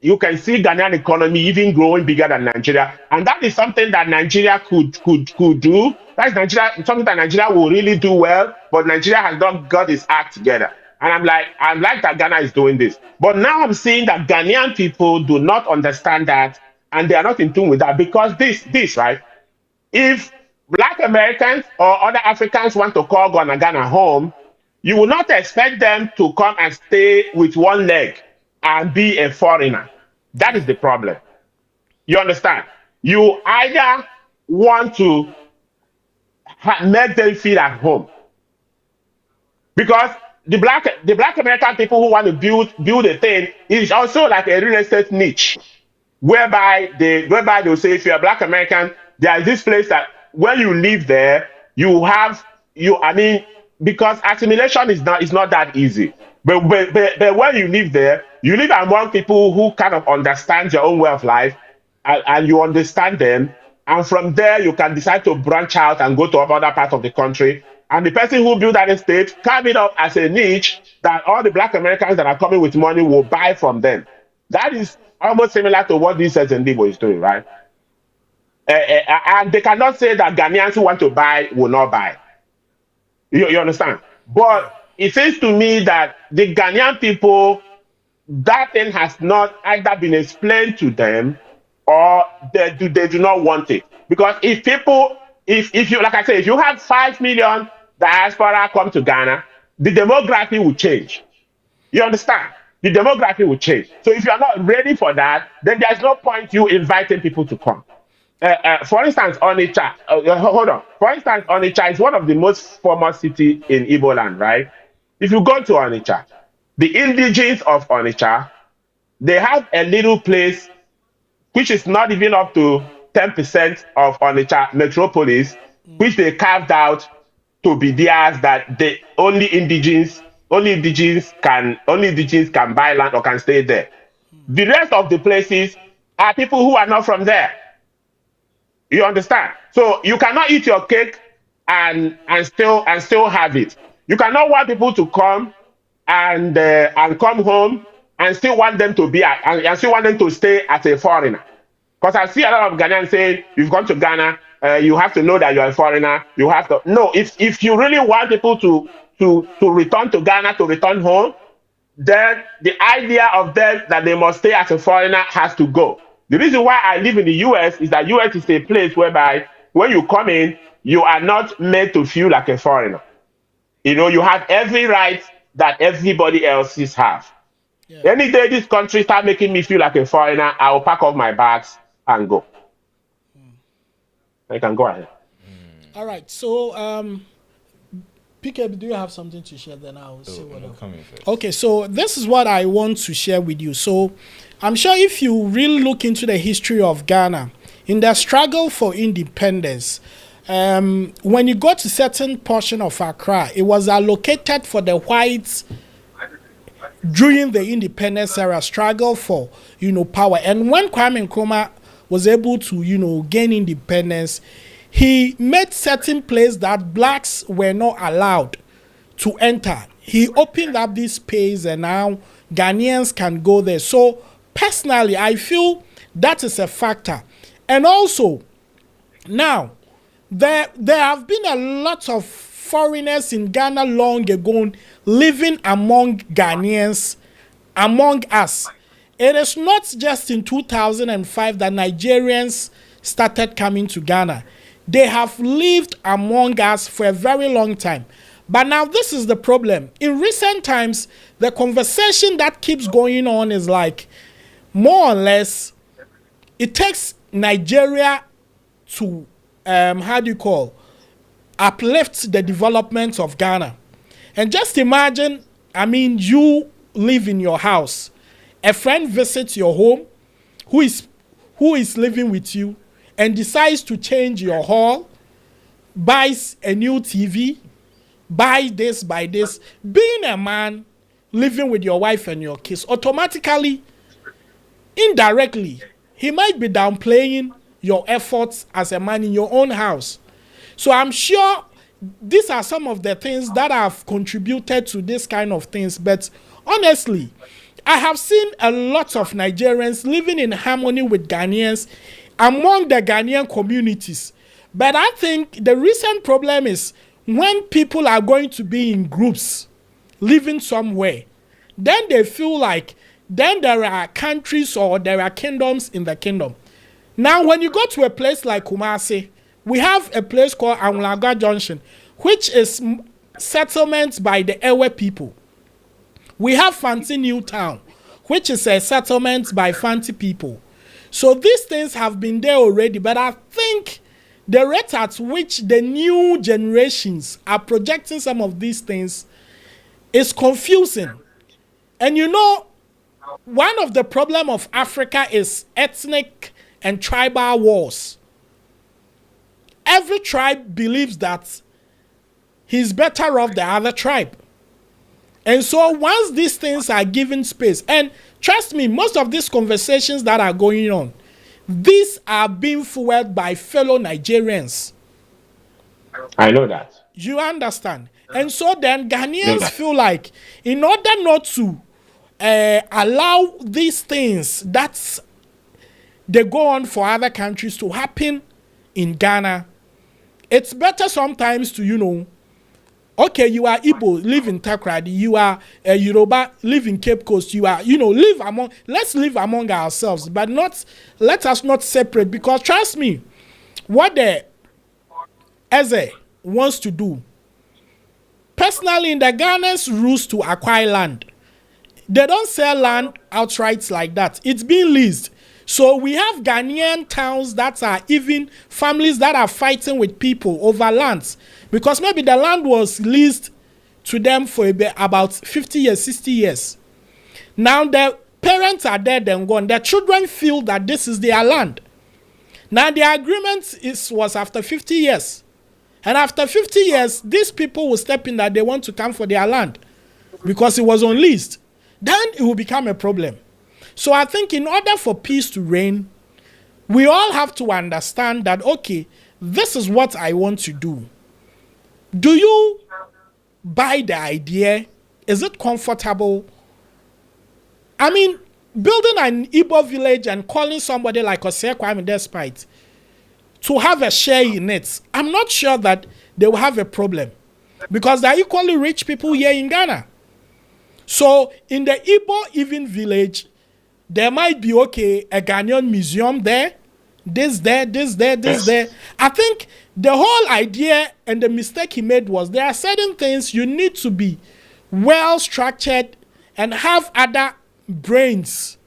you can see Ghanaian economy even growing bigger than Nigeria, and that is something that Nigeria could do. That's something that Nigeria will really do well, but Nigeria has not got its act together. And I'm like that Ghana is doing this, but now I'm seeing that Ghanaian people do not understand that, and they are not in tune with that because this right. If Black Americans or other Africans want to call Ghana home, you will not expect them to come and stay with one leg and be a foreigner. That is the problem. You understand? You either want to make them feel at home because the black American people who want to build a thing is also like a real estate niche, whereby they'll say if you're a Black American, there is this place that when you live there, because assimilation is not that easy. But when you live there, you live among people who kind of understand your own way of life, and you understand them. And from there, you can decide to branch out and go to other parts of the country. And the person who built that estate carve it up as a niche that all the Black Americans that are coming with money will buy from them. That is almost similar to what this Igbo is doing, right? And they cannot say that Ghanaians who want to buy will not buy. You understand? But it seems to me that the Ghanaian people, that thing has not either been explained to them or they do not want it. Because if you, like I say, if you have 5 million diaspora come to Ghana, the demography will change. You understand? The demography will change. So if you are not ready for that, then there's no point you inviting people to come. For instance, Onitsha, hold on. For instance, Onitsha is one of the most famous cities in Igbo land, right? If you go to Onitsha, the indigenes of Onitsha, they have a little place which is not even up to 10% of Onitsha metropolis, which they carved out to be theirs, that the only indigenes can buy land or can stay there. The rest of the places are people who are not from there. You understand? So you cannot eat your cake and still have it. You cannot want people to come and come home and still want them to and still want them to stay as a foreigner. Because I see a lot of Ghanaians saying, you've gone to Ghana, you have to know that you're a foreigner. You have to no. If you really want people to return to Ghana, to return home, then the idea of them that they must stay as a foreigner has to go. The reason why I live in the US is that US is a place whereby when you come in, you are not made to feel like a foreigner. You have every right that everybody else have. Yeah. Any day this country start making me feel like a foreigner, I will pack up my bags and go. I can go ahead. All right. So, PK, do you have something to share? Then I'll see what I'm coming first. Okay, so this is what I want to share with you. So, I'm sure if you really look into the history of Ghana, in the struggle for independence, when you go to certain portion of Accra, it was allocated for the whites during the independence era struggle for, power. And when Kwame Nkrumah was able to, gain independence, he made certain places that blacks were not allowed to enter. He opened up this space and now Ghanaians can go there. So personally, I feel that is a factor. And also, now, there have been a lot of foreigners in Ghana long ago living among Ghanaians, among us. It is not just in 2005 that Nigerians started coming to Ghana. They have lived among us for a very long time. But now this is the problem. In recent times, the conversation that keeps going on is like, more or less, it takes Nigeria to, uplift the development of Ghana. And just imagine, you live in your house. A friend visits your home who is living with you and decides to change your hall, buys a new TV, buy this, buy this. Being a man living with your wife and your kids, automatically, indirectly, he might be downplaying your efforts as a man in your own house. So I'm sure these are some of the things that have contributed to this kind of things. But honestly, I have seen a lot of Nigerians living in harmony with Ghanaians among the Ghanaian communities. But I think the recent problem is when people are going to be in groups living somewhere, then they feel like then there are countries or there are kingdoms in the kingdom. Now, when you go to a place like Kumasi, we have a place called Anwulaga Junction, which is settlements by the Ewe people. We have Fanti New Town, which is a settlement by Fanti people. So these things have been there already, but I think the rate at which the new generations are projecting some of these things is confusing. And one of the problems of Africa is ethnic and tribal wars. Every tribe believes that he's better off the other tribe. And so once these things are given space, and trust me, most of these conversations that are going on, these are being fueled by fellow Nigerians. I know that. You understand? And so then Ghanaians feel like in order not to allow these things that they go on for other countries to happen in Ghana, it's better sometimes to, okay, you are Igbo, live in Takrady, you are Yoruba, live in Cape Coast, you are, let's live among ourselves, but let us not separate, because trust me, what the Eze wants to do, personally, in the Ghana's rules to acquire land, they don't sell land outright like that. It's being leased. So we have Ghanaian towns that are even families that are fighting with people over lands, because maybe the land was leased to them for about 50 years, 60 years. Now the parents are dead and gone. The children feel that this is their land. Now the agreement was after 50 years. And after 50 years, these people will step in that they want to come for their land because it was unleased. Then it will become a problem. So I think in order for peace to reign, we all have to understand that, okay, this is what I want to do. Do you buy the idea? Is it comfortable? Building an Igbo village and calling somebody like Osei Kwame Despite to have a share in it, I'm not sure that they will have a problem, because they're equally rich people here in Ghana. So in the Igbo even village, there might be, okay, a Ghanaian museum there, this there. I think the whole idea and the mistake he made was there are certain things you need to be well structured and have other brains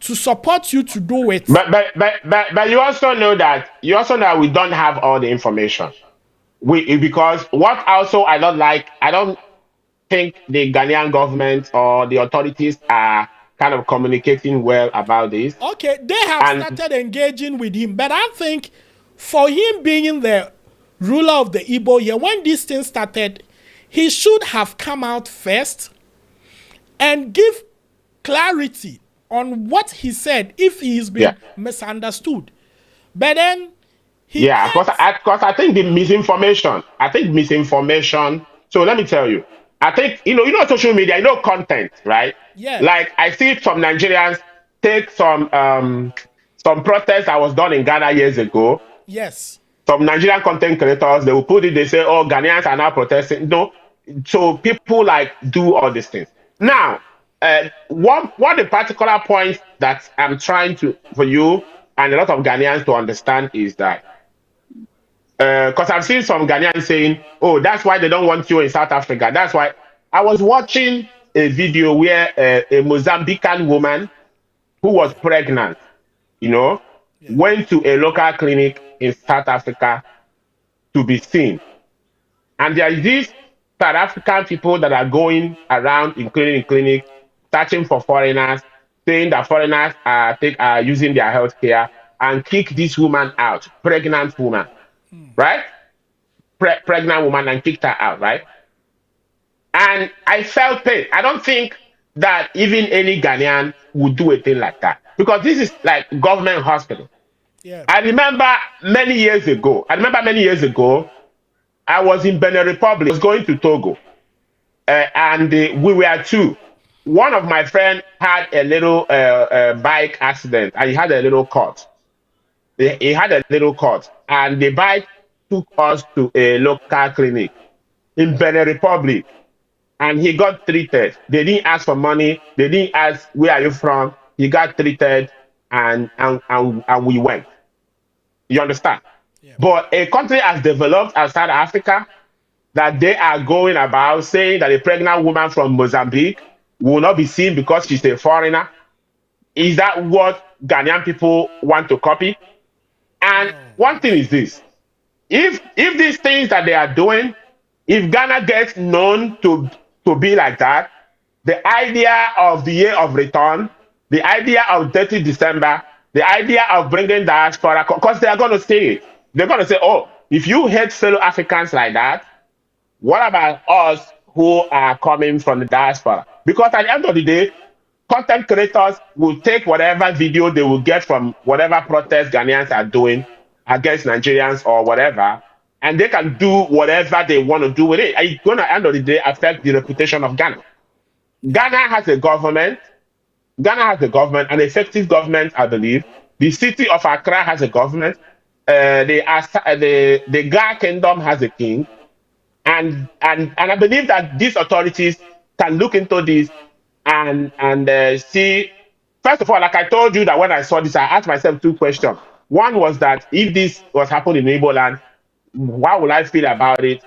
to support you to do it. But you also know that we don't have all the information. Because what also I don't think the Ghanaian government or the authorities are kind of communicating well about this. Okay, they have started engaging with him, but I think for him being the ruler of the Igbo here, when this thing started, he should have come out first and give clarity on what he said if he's been misunderstood. But then because I think the misinformation. So let me tell you. I think social media, content, right? Yeah. Like I see some Nigerians take some protests that was done in Ghana years ago. Yes. Some Nigerian content creators, they will put it, they say, oh, Ghanaians are now protesting. No. So people do all these things. Now, what the particular point that I'm trying to for you and a lot of Ghanaians to understand is that because I've seen some Ghanaians saying, "Oh, that's why they don't want you in South Africa." That's why I was watching a video where a Mozambican woman who was pregnant, you know, Yeah. went to a local clinic in South Africa to be seen. And there is these South African people that are going around in clinic, searching for foreigners, saying that foreigners are using their health care and kick this woman out, pregnant woman, right? Pregnant woman and kicked her out, right? And I felt pain. I don't think that even any Ghanaian would do a thing like that because this is like government hospital. Yeah. I remember many years ago. I was in Benin Republic. I was going to Togo, and we were two. One of my friends had a little bike accident, and he had a little cut. He had a little cut, and the bike took us to a local clinic in Benin Republic, and he got treated. They didn't ask for money. They didn't ask where are you from. He got treated, and we went. You understand? Yeah. But a country as developed as South Africa, that they are going about saying that a pregnant woman from Mozambique will not be seen because she's a foreigner. Is that what Ghanaian people want to copy? And one thing is this: if these things that they are doing, if Ghana gets known to be like that, the idea of the year of return, the idea of 30 December, the idea of bringing diaspora, because they are going to say it. They're going to say, oh, if you hate fellow Africans like that, what about us who are coming from the diaspora? Because at the end of the day, content creators will take whatever video they will get from whatever protest Ghanaians are doing against Nigerians or whatever, and they can do whatever they want to do with it. It's going to, at the end of the day, affect the reputation of Ghana. Ghana has a government. Ghana has a government, an effective government, I believe. The city of Accra has a government. The Ga Kingdom has a king. And I believe that these authorities can look into this and see. First of all, like I told you that when I saw this, I asked myself two questions. One was that if this was happening in Igbo land, how will I feel about it?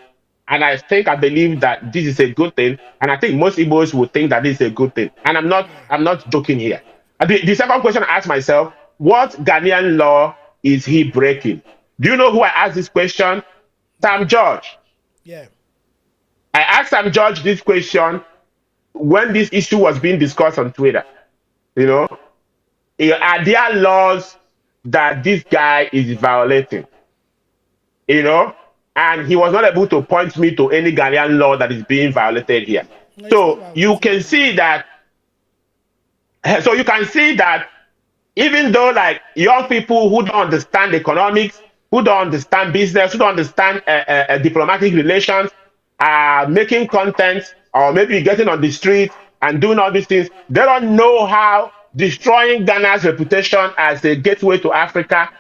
And I believe that this is a good thing. And I think most Igbos would think that this is a good thing. And I'm not joking here. And the second question I asked myself, what Ghanaian law is he breaking? Do you know who I asked this question? Sam George. Yeah. I asked Sam George this question when this issue was being discussed on Twitter. You know, are there laws that this guy is violating? You know, and he was not able to point me to any Ghanaian law that is being violated here. No, So you can see that. So you can see that even though like young people who don't understand economics, who don't understand business, who don't understand diplomatic relations, are making content or maybe getting on the street and doing all these things, they don't know how destroying Ghana's reputation as a gateway to Africa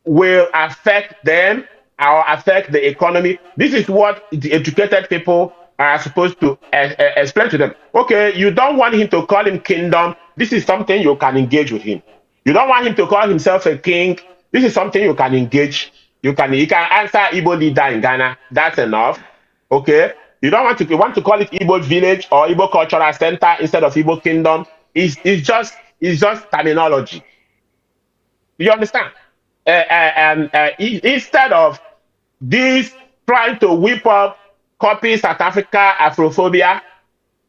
will affect them or affect the economy. This is what the educated people are supposed to explain to them. Okay, you don't want him to call him kingdom. This is something you can engage with him. You don't want him to call himself a king. This is something you can engage. You can answer Igbo leader in Ghana. That's enough. Okay. You don't want to call it Igbo village or Igbo cultural center instead of Igbo kingdom. It's just terminology. You understand? Instead of this trying to whip up, copy South Africa Afrophobia,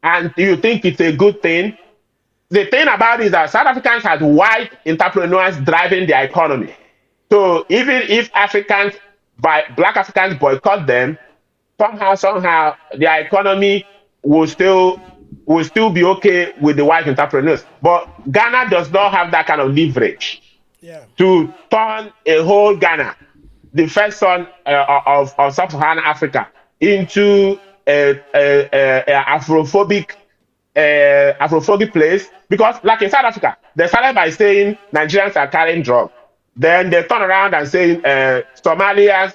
and you think it's a good thing. The thing about it is that South Africans have white entrepreneurs driving their economy. So even if Black Africans boycott them, somehow their economy will still be okay with the white entrepreneurs. But Ghana does not have that kind of leverage to turn a whole Ghana, the first son of sub-Saharan Africa, into a Afrophobic place. Because like in South Africa, they started by saying Nigerians are carrying drugs. Then they turn around and say Somalians,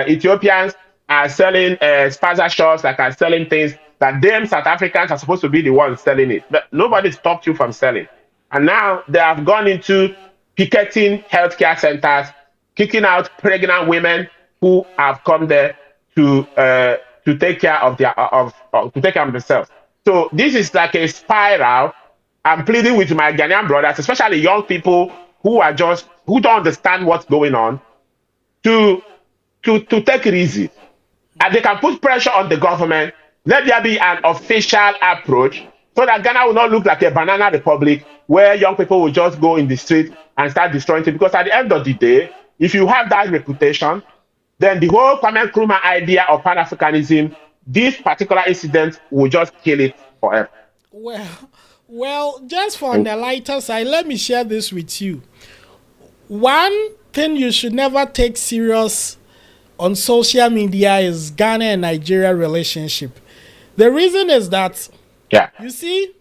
Ethiopians are selling spaza shops, like are selling things. that them South Africans are supposed to be the ones selling it. But nobody stopped you from selling. And now they have gone into picketing healthcare centers, kicking out pregnant women who have come there to take care of their to take care of themselves. So this is like a spiral. I'm pleading with my Ghanaian brothers, especially young people who don't understand what's going on, to take it easy. And they can put pressure on the government. Let there be an official approach so that Ghana will not look like a banana republic where young people will just go in the street and start destroying things. Because at the end of the day, if you have that reputation, then the whole Kwame Nkrumah idea of Pan-Africanism, this particular incident will just kill it forever. Well, just for on the lighter side, let me share this with you. One thing you should never take serious on social media is Ghana and Nigeria relationship. The reason is that, you see,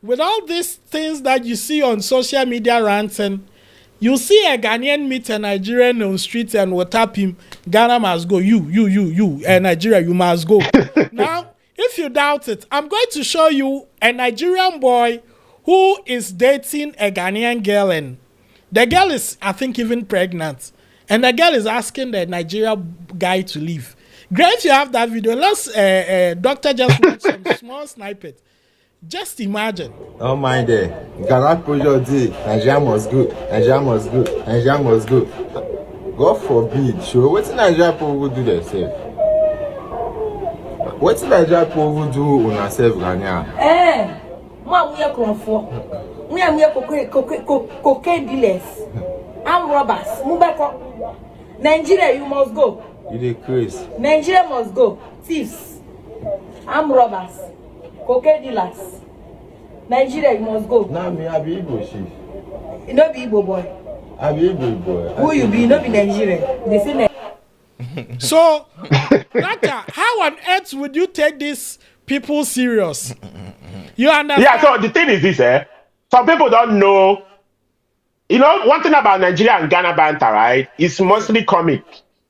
with all these things that you see on social media ranting, you see a Ghanaian meet a Nigerian on street and will tap him, Ghana must go, you, and Nigeria, you must go. Now, if you doubt it, I'm going to show you a Nigerian boy who is dating a Ghanaian girl, and the girl is, I think, even pregnant. And the girl is asking the Nigeria guy to leave. Great, if you have that video. Let's, doctor, just watch some small snippet. Just imagine. Don't mind it. Ghana project D. Nigeria must go. Nigeria must go. Nigeria must go. God forbid. Sure. What's Nigeria people will do themselves? What's Nigeria people will do on ourselves, Ghana? We are conform. We are cocaine dealers. I'm robbers. Mubeko. Nigeria, you must go. You the crazy. Nigeria must go. Thieves. I'm robbers. Cocaine dealers. Nigeria, you must go. Nah, me, I be Igbo, chief. You know be Igbo boy. I be Igbo boy. Who you be? You know be Nigeria. They say So, Nata, how on earth would you take these people serious? You understand? Yeah, so the thing is this, some people don't know. You know, one thing about Nigeria and Ghana banter, right? It's mostly comic.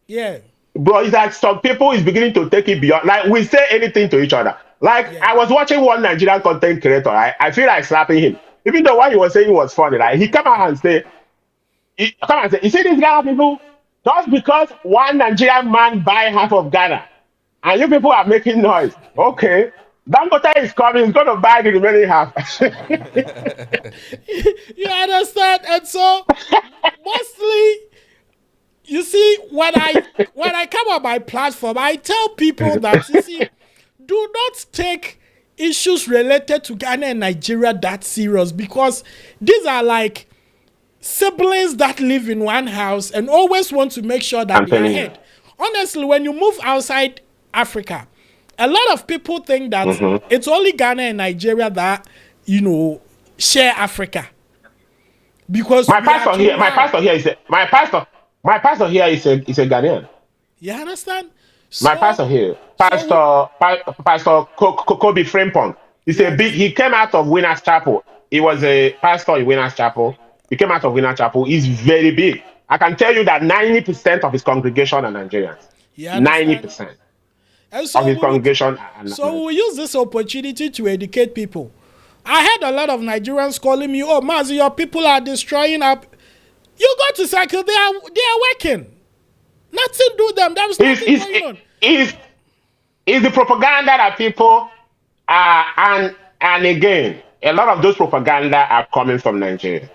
Yeah. But it's like some people is beginning to take it beyond. Like, we say anything to each other. Like, I was watching one Nigerian content creator, right? I feel like slapping him. Even though what he was saying was funny, right? He come out and say, you see these Ghana people? Just because one Nigerian man buy half of Ghana, and you people are making noise. Okay. Dangote is coming, he's going to buy the remaining half. You understand? And so, mostly, you see, when I come on my platform, I tell people that, you see, do not take issues related to Ghana and Nigeria that serious, because these are like siblings that live in one house and always want to make sure that they're ahead. Honestly, when you move outside Africa, a lot of people think that it's only Ghana and Nigeria that, you know, share Africa. Because my pastor here is a Ghanaian. You understand? My pastor here, Pastor Kobe Frimpong. He came out of Winners Chapel. He was a pastor in Winners Chapel. He came out of Winners Chapel. He's very big. I can tell you that 90% of his congregation are Nigerians. 90% of his congregation are Nigerians. So we'll use this opportunity to educate people. I had a lot of Nigerians calling me, "Oh, Mazi, your people are destroying up." You go to cycle, they are working. Nothing do them. There's nothing going on. It's the propaganda that people are, and again, a lot of those propaganda are coming from Nigeria.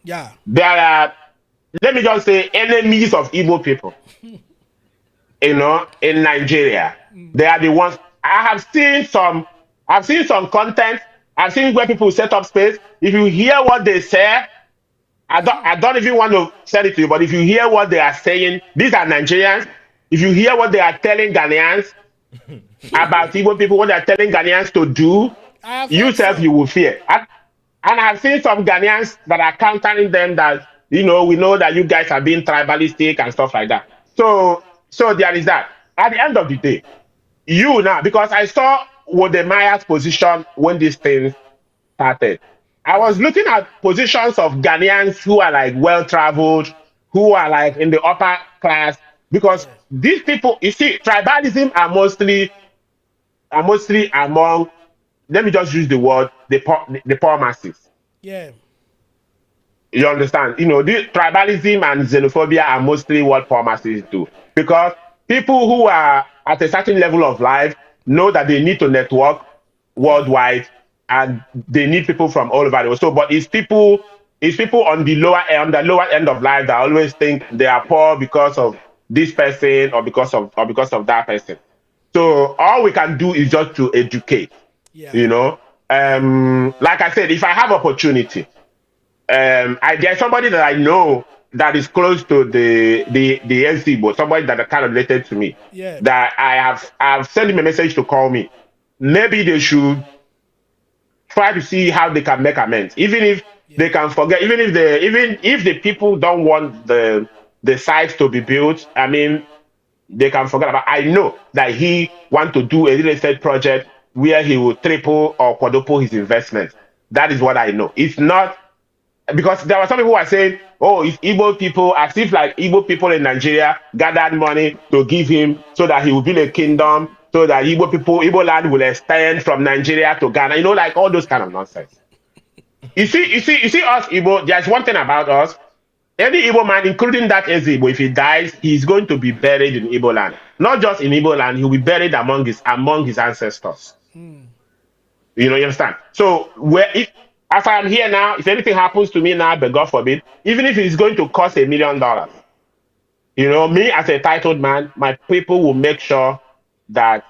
Yeah. There are, let me just say, enemies of Igbo people. You know, in Nigeria, they are the ones. I've seen some content. I've seen where people set up space. If you hear what they say, I don't even want to send it to you, but if you hear what they are saying, these are Nigerians. If you hear what they are telling Ghanaians about Igbo people, what they are telling Ghanaians to do, yourself, you will fear. And I've seen some Ghanaians that are countering them that, you know, we know that you guys are being tribalistic and stuff like that. So there is that. At the end of the day, you now, because I saw Wodemaya's position when this thing started. I was looking at positions of Ghanaians who are like well-traveled, who are like in the upper class, because these people, you see, tribalism are mostly are mostly among, let me just use the word, the poor masses. Yeah. You understand? The tribalism and xenophobia are mostly what poor masses do. Because people who are at a certain level of life know that they need to network Yeah. worldwide and they need people from all over the world. So, but it's people on the lower end of life that always think they are poor because of this person or because of that person. So all we can do is just to educate, Yeah. you know. Like I said, if I have opportunity, there's somebody that I know that is close to the NC board, somebody that are kind of related to me, Yeah. that I've sent him a message to call me. Maybe they should try to see how they can make amends, even if Yeah. they can forget, even if the people don't want the site to be built. I mean, they can forget about. I know that he want to do a real estate project where he will triple or quadruple his investment. That is what I know. It's not because there were some people who are saying, "Oh, it's Igbo people," as if like Igbo people in Nigeria gathered money to give him so that he will build a kingdom, so that Igbo land will extend from Nigeria to Ghana. Like all those kind of nonsense. You see us Igbo. There's one thing about us. Any Igbo man, including that Igbo, if he dies, he's going to be buried in Igbo land. Not just in Igbo land, he'll be buried among his ancestors. You understand? So as I am here now, if anything happens to me now, but God forbid, even if it's going to cost $1 million, me as a titled man, my people will make sure that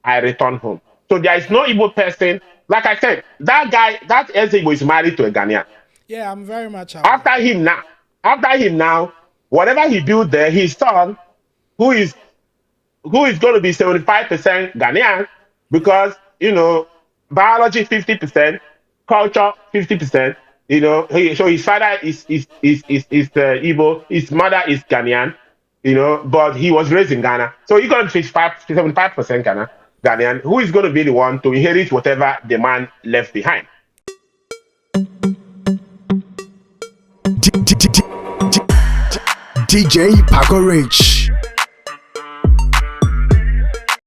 I return home. So there is no Igbo person. Like I said, that guy, that Igbo is married to a Ghanaian. Yeah, I'm very much aware. After him now, whatever he built there, his son, who is going to be 75% Ghanaian, because biology 50%, culture 50%. So his father is Igbo, his mother is Ghanaian. But he was raised in Ghana, so he's going to be 75% Ghanaian, who is going to be the one to inherit whatever the man left behind. DJ Paco Rich.